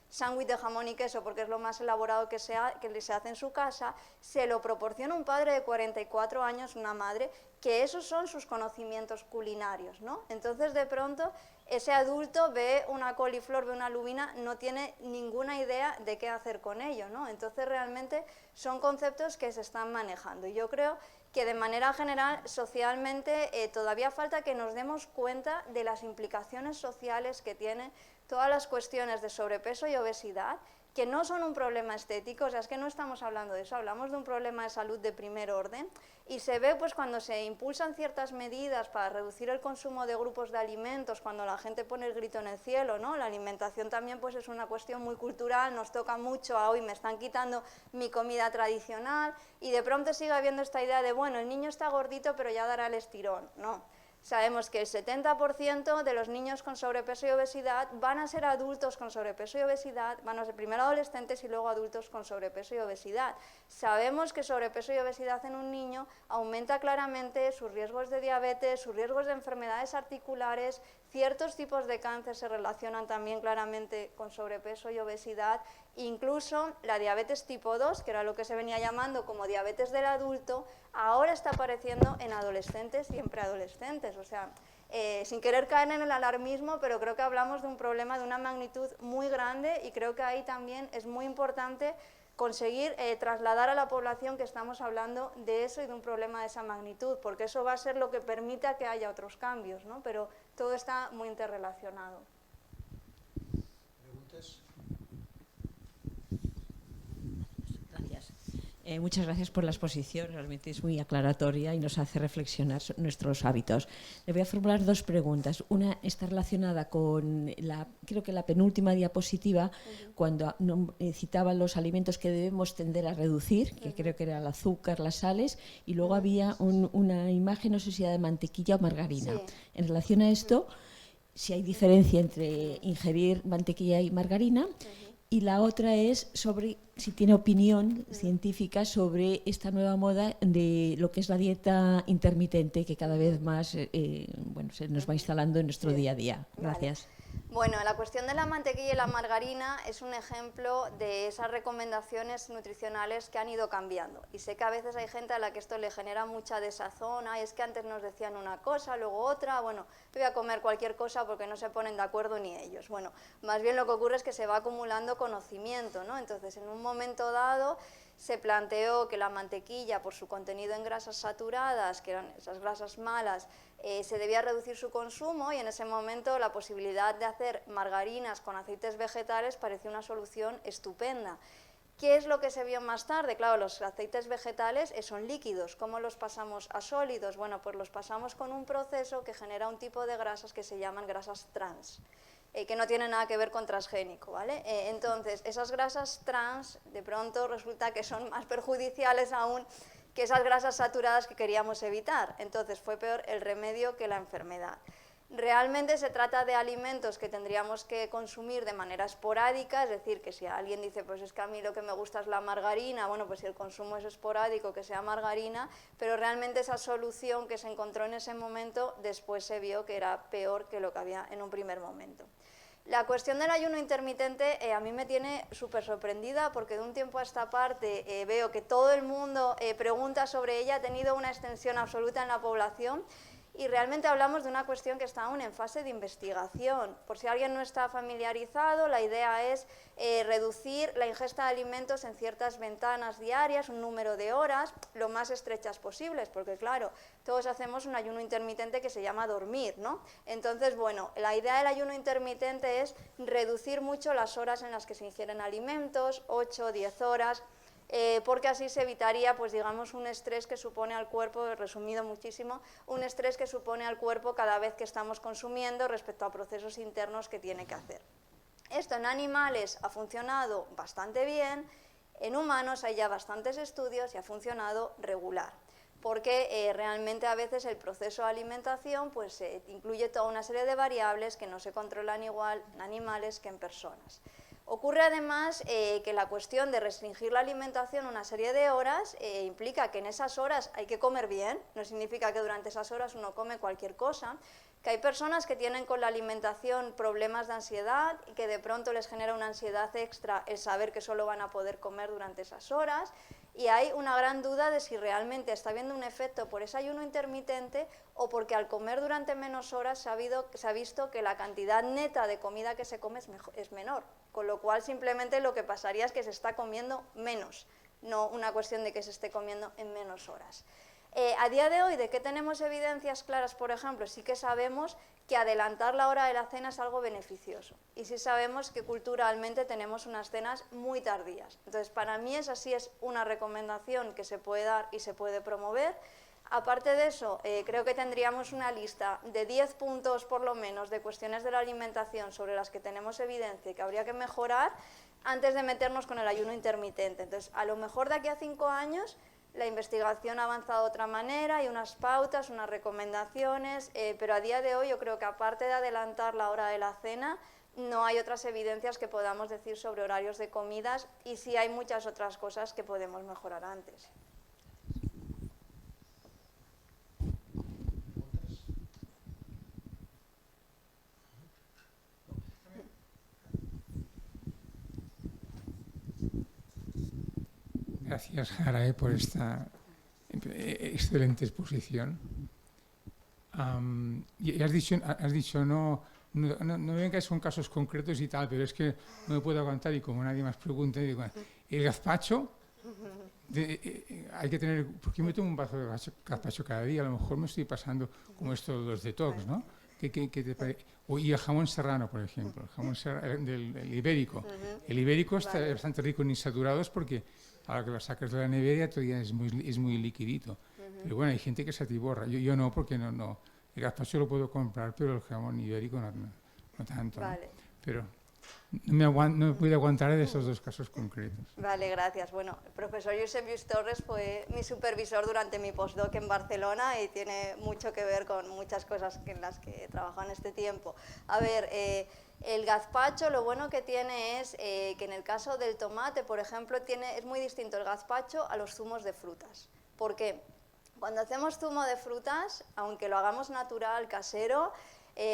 sándwich de jamón y queso, porque es lo más elaborado que se hace en su casa, se lo proporciona un padre de 44 años, una madre, que esos son sus conocimientos culinarios, ¿no? Entonces, de pronto, ese adulto ve una coliflor, ve una lubina, no tiene ninguna idea de qué hacer con ello, ¿no? Entonces, realmente son conceptos que se están manejando. Y yo creo que de manera general, socialmente, todavía falta que nos demos cuenta de las implicaciones sociales que tiene todas las cuestiones de sobrepeso y obesidad, que no son un problema estético, o sea, es que no estamos hablando de eso, hablamos de un problema de salud de primer orden, y se ve pues cuando se impulsan ciertas medidas para reducir el consumo de grupos de alimentos, cuando la gente pone el grito en el cielo, ¿no? La alimentación también pues es una cuestión muy cultural, nos toca mucho a hoy, me están quitando mi comida tradicional, y de pronto sigue habiendo esta idea de, bueno, el niño está gordito pero ya dará el estirón, no. Sabemos que el 70% de los niños con sobrepeso y obesidad van a ser adultos con sobrepeso y obesidad, van a ser primero adolescentes y luego adultos con sobrepeso y obesidad. Sabemos que sobrepeso y obesidad en un niño aumenta claramente sus riesgos de diabetes, sus riesgos de enfermedades articulares, ciertos tipos de cáncer se relacionan también claramente con sobrepeso y obesidad, incluso la diabetes tipo 2, que era lo que se venía llamando como diabetes del adulto, ahora está apareciendo en adolescentes y en preadolescentes. O sea, sin querer caer en el alarmismo, pero creo que hablamos de un problema de una magnitud muy grande y creo que ahí también es muy importante conseguir trasladar a la población que estamos hablando de eso y de un problema de esa magnitud, porque eso va a ser lo que permita que haya otros cambios, ¿no? Pero todo está muy interrelacionado. ¿Preguntas? Gracias. Muchas gracias por la exposición, realmente es muy aclaratoria y nos hace reflexionar nuestros hábitos. Le voy a formular dos preguntas. Una está relacionada con, creo que la penúltima diapositiva, cuando citaba los alimentos que debemos tender a reducir, que creo que era el azúcar, las sales, y luego había una imagen, no sé si era de mantequilla o margarina. Sí. En relación a esto, si hay diferencia entre ingerir mantequilla y margarina, y la otra es sobre si tiene opinión científica sobre esta nueva moda de lo que es la dieta intermitente que cada vez más bueno, se nos va instalando en nuestro día a día. Gracias. Vale. Bueno, la cuestión de la mantequilla y la margarina es un ejemplo de esas recomendaciones nutricionales que han ido cambiando. Y sé que a veces hay gente a la que esto le genera mucha desazón. Ay, es que antes nos decían una cosa, luego otra. Bueno, voy a comer cualquier cosa porque no se ponen de acuerdo ni ellos. Bueno, más bien lo que ocurre es que se va acumulando conocimiento, ¿no? Entonces, en un momento dado se planteó que la mantequilla, por su contenido en grasas saturadas, que eran esas grasas malas, se debía reducir su consumo, y en ese momento la posibilidad de hacer margarinas con aceites vegetales pareció una solución estupenda. ¿Qué es lo que se vio más tarde? Claro, los aceites vegetales son líquidos. ¿Cómo los pasamos a sólidos? Bueno, pues los pasamos con un proceso que genera un tipo de grasas que se llaman grasas trans, que no tienen nada que ver con transgénico, ¿vale? Entonces, esas grasas trans de pronto resulta que son más perjudiciales aún que esas grasas saturadas que queríamos evitar. Entonces fue peor el remedio que la enfermedad. Realmente se trata de alimentos que tendríamos que consumir de manera esporádica, es decir, que si alguien dice, pues es que a mí lo que me gusta es la margarina, bueno, pues si el consumo es esporádico, que sea margarina, pero realmente esa solución que se encontró en ese momento después se vio que era peor que lo que había en un primer momento. La cuestión del ayuno intermitente a mí me tiene súper sorprendida porque de un tiempo a esta parte veo que todo el mundo pregunta sobre ella, ha tenido una extensión absoluta en la población. Y realmente hablamos de una cuestión que está aún en fase de investigación. Por si alguien no está familiarizado, la idea es reducir la ingesta de alimentos en ciertas ventanas diarias, un número de horas, lo más estrechas posibles, porque claro, todos hacemos un ayuno intermitente que se llama dormir, ¿no? Entonces, bueno, la idea del ayuno intermitente es reducir mucho las horas en las que se ingieren alimentos, 8 o 10 horas, porque así se evitaría, pues digamos, un estrés que supone al cuerpo, resumido muchísimo, un estrés que supone al cuerpo cada vez que estamos consumiendo respecto a procesos internos que tiene que hacer. Esto en animales ha funcionado bastante bien, en humanos hay ya bastantes estudios y ha funcionado regular, porque realmente a veces el proceso de alimentación pues, incluye toda una serie de variables que no se controlan igual en animales que en personas. Ocurre además que la cuestión de restringir la alimentación una serie de horas implica que en esas horas hay que comer bien, no significa que durante esas horas uno come cualquier cosa, que hay personas que tienen con la alimentación problemas de ansiedad y que de pronto les genera una ansiedad extra el saber que solo van a poder comer durante esas horas, y hay una gran duda de si realmente está habiendo un efecto por ese ayuno intermitente o porque al comer durante menos horas se ha visto que la cantidad neta de comida que se come es menor, con lo cual simplemente lo que pasaría es que se está comiendo menos, no una cuestión de que se esté comiendo en menos horas. A día de hoy, ¿de qué tenemos evidencias claras? Por ejemplo, sí que sabemos que adelantar la hora de la cena es algo beneficioso, y sí sabemos que culturalmente tenemos unas cenas muy tardías. Entonces, para mí esa sí es una recomendación que se puede dar y se puede promover. Aparte de eso, creo que tendríamos una lista de 10 puntos por lo menos de cuestiones de la alimentación sobre las que tenemos evidencia y que habría que mejorar antes de meternos con el ayuno intermitente. Entonces, a lo mejor de aquí a 5 años la investigación ha avanzado de otra manera, hay unas pautas, unas recomendaciones, pero a día de hoy yo creo que aparte de adelantar la hora de la cena, no hay otras evidencias que podamos decir sobre horarios de comidas, y sí hay muchas otras cosas que podemos mejorar antes. Gracias, Jara, por esta excelente exposición. Y has dicho no vengáis con casos concretos y tal, pero es que no me puedo aguantar y como nadie más pregunta, digo, el gazpacho, hay que tener, porque me tomo un vaso de gazpacho cada día, a lo mejor me estoy pasando como esto de los detox, ¿no? ¿Qué te parece? Y el jamón serrano, por ejemplo, el jamón del ibérico. El ibérico está bastante rico en insaturados porque a la que lo sacas de la nevera todavía es muy liquidito. Pero bueno, hay gente que se atiborra. Yo no, porque no. El gazpacho lo puedo comprar, pero el jamón ibérico no tanto. Vale. ¿No? Pero no me puedo aguantar de esos dos casos concretos. Vale, gracias. Bueno, el profesor Josep Lluís Torres fue mi supervisor durante mi postdoc en Barcelona y tiene mucho que ver con muchas cosas en las que he trabajado en este tiempo. A ver, el gazpacho lo bueno que tiene es que en el caso del tomate, por ejemplo, es muy distinto el gazpacho a los zumos de frutas. ¿Por qué? Cuando hacemos zumo de frutas, aunque lo hagamos natural, casero,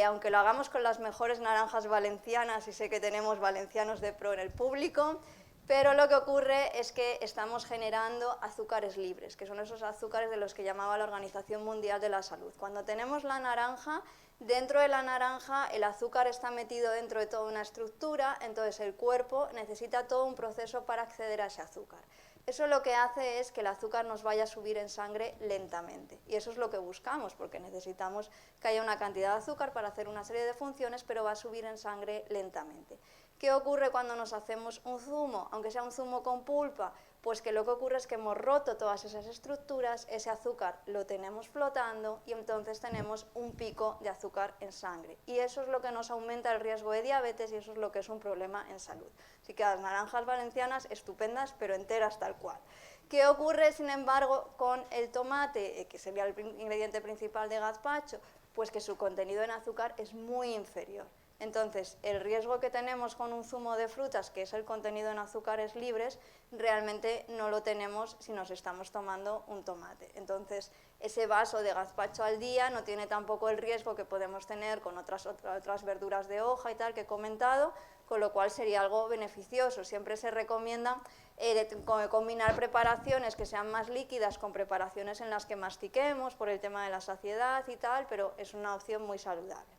aunque lo hagamos con las mejores naranjas valencianas, y sé que tenemos valencianos de pro en el público, pero lo que ocurre es que estamos generando azúcares libres, que son esos azúcares de los que llamaba la Organización Mundial de la Salud. Cuando tenemos la naranja, dentro de la naranja el azúcar está metido dentro de toda una estructura, entonces el cuerpo necesita todo un proceso para acceder a ese azúcar. Eso lo que hace es que el azúcar nos vaya a subir en sangre lentamente, y eso es lo que buscamos, porque necesitamos que haya una cantidad de azúcar para hacer una serie de funciones, pero va a subir en sangre lentamente. ¿Qué ocurre cuando nos hacemos un zumo? Aunque sea un zumo con pulpa, pues que lo que ocurre es que hemos roto todas esas estructuras, ese azúcar lo tenemos flotando y entonces tenemos un pico de azúcar en sangre. Y eso es lo que nos aumenta el riesgo de diabetes y eso es lo que es un problema en salud. Así que las naranjas valencianas, estupendas, pero enteras tal cual. ¿Qué ocurre, sin embargo, con el tomate, que sería el ingrediente principal de gazpacho? Pues que su contenido en azúcar es muy inferior. Entonces, el riesgo que tenemos con un zumo de frutas, que es el contenido en azúcares libres, realmente no lo tenemos si nos estamos tomando un tomate. Entonces, ese vaso de gazpacho al día no tiene tampoco el riesgo que podemos tener con otras verduras de hoja y tal que he comentado, con lo cual sería algo beneficioso. Siempre se recomienda combinar preparaciones que sean más líquidas con preparaciones en las que mastiquemos por el tema de la saciedad y tal, pero es una opción muy saludable.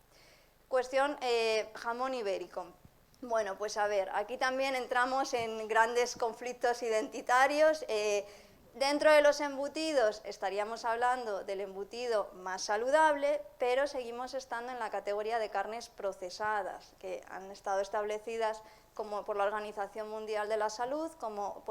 Cuestión jamón ibérico. Bueno, pues a ver, aquí también entramos en grandes conflictos identitarios. Dentro de los embutidos estaríamos hablando del embutido más saludable, pero seguimos estando en la categoría de carnes procesadas, que han estado establecidas como por la Organización Mundial de la Salud como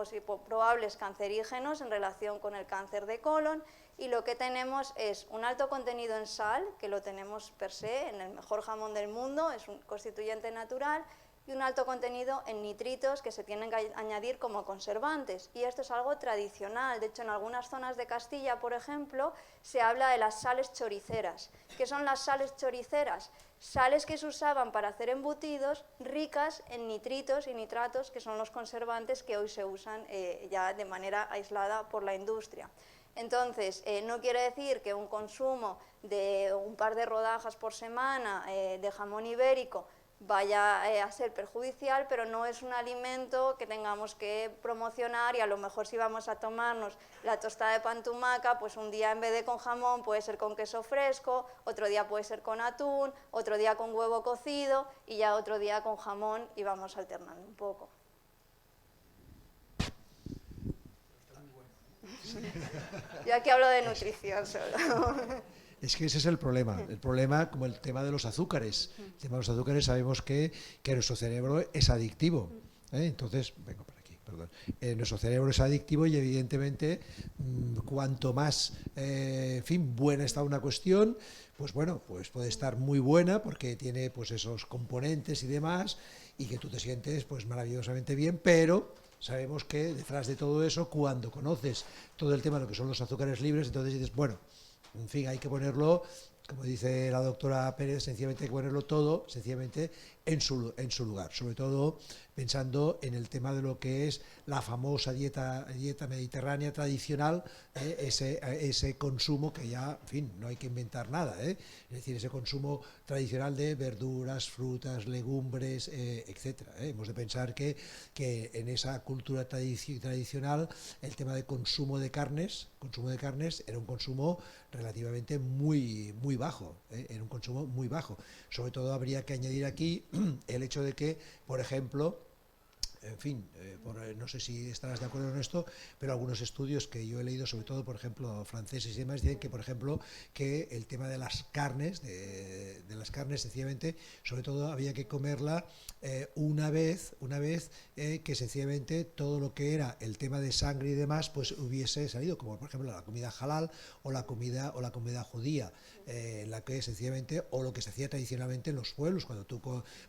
probables cancerígenos en relación con el cáncer de colon, y lo que tenemos es un alto contenido en sal, que lo tenemos per se en el mejor jamón del mundo, es un constituyente natural, y un alto contenido en nitritos que se tienen que añadir como conservantes. Y esto es algo tradicional. De hecho, en algunas zonas de Castilla, por ejemplo, se habla de las sales choriceras. ¿Qué son las sales choriceras? Sales que se usaban para hacer embutidos ricas en nitritos y nitratos, que son los conservantes que hoy se usan ya de manera aislada por la industria. Entonces, no quiere decir que un consumo de un par de rodajas por semana de jamón ibérico vaya a ser perjudicial, pero no es un alimento que tengamos que promocionar, y a lo mejor si vamos a tomarnos la tostada de pan tumaca, pues un día en vez de con jamón puede ser con queso fresco, otro día puede ser con atún, otro día con huevo cocido y ya otro día con jamón, y vamos alternando un poco. Yo aquí hablo de nutrición solo. Es que ese es el problema como el tema de los azúcares. El tema de los azúcares sabemos que nuestro cerebro es adictivo. Entonces, vengo por aquí, perdón. Nuestro cerebro es adictivo y evidentemente cuanto más, buena está una cuestión, pues bueno, pues puede estar muy buena porque tiene pues esos componentes y demás, y que tú te sientes pues maravillosamente bien, pero sabemos que detrás de todo eso, cuando conoces todo el tema de lo que son los azúcares libres, entonces dices, bueno, en fin, hay que ponerlo, como dice la doctora Pérez, sencillamente hay que ponerlo todo, sencillamente en su lugar, sobre todo pensando en el tema de lo que es la famosa dieta mediterránea tradicional, ese consumo que ya, en fin, no hay que inventar nada, es decir, ese consumo tradicional de verduras, frutas, legumbres, etcétera. Hemos de pensar que en esa cultura tradicional el tema de consumo de carnes era un consumo relativamente muy bajo, era un consumo muy bajo. Sobre todo habría que añadir aquí el hecho de que, por ejemplo, en fin, no sé si estarás de acuerdo en esto, pero algunos estudios que yo he leído, sobre todo, por ejemplo, franceses y demás, dicen que, por ejemplo, que el tema de las carnes, sencillamente, sobre todo había que comerla una vez que sencillamente todo lo que era el tema de sangre y demás, pues hubiese salido, como por ejemplo la comida halal o la comida judía, en la que sencillamente, o lo que se hacía tradicionalmente en los pueblos, cuando tú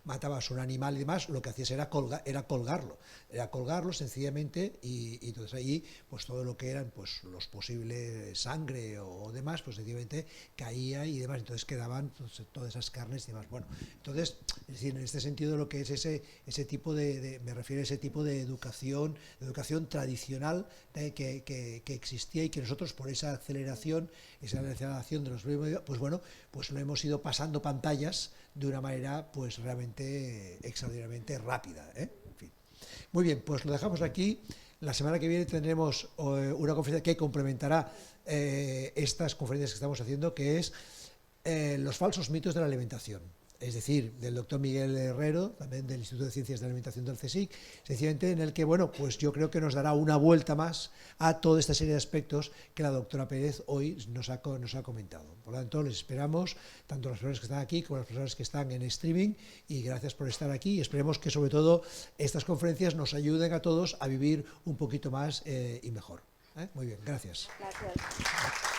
matabas un animal y demás, lo que hacías era colgarlo sencillamente, y entonces ahí pues todo lo que eran pues los posibles sangre o demás, pues sencillamente caía y demás, entonces quedaban pues, todas esas carnes y demás. Bueno, entonces, es decir, en este sentido lo que es ese tipo me refiero a ese tipo de educación tradicional que existía, y que nosotros por esa aceleración de los pues bueno, pues lo hemos ido pasando pantallas de una manera pues realmente extraordinariamente rápida, En fin. Muy bien, pues lo dejamos aquí. La semana que viene tendremos una conferencia que complementará estas conferencias que estamos haciendo, que es los falsos mitos de la alimentación. es decir, del doctor Miguel Herrero, también del Instituto de Ciencias de la Alimentación del CSIC, sencillamente en el que, bueno, pues yo creo que nos dará una vuelta más a toda esta serie de aspectos que la doctora Pérez hoy nos ha comentado. Por lo tanto, les esperamos, tanto las personas que están aquí como las personas que están en streaming, y gracias por estar aquí, y esperemos que sobre todo estas conferencias nos ayuden a todos a vivir un poquito más y mejor. Muy bien, gracias. Gracias.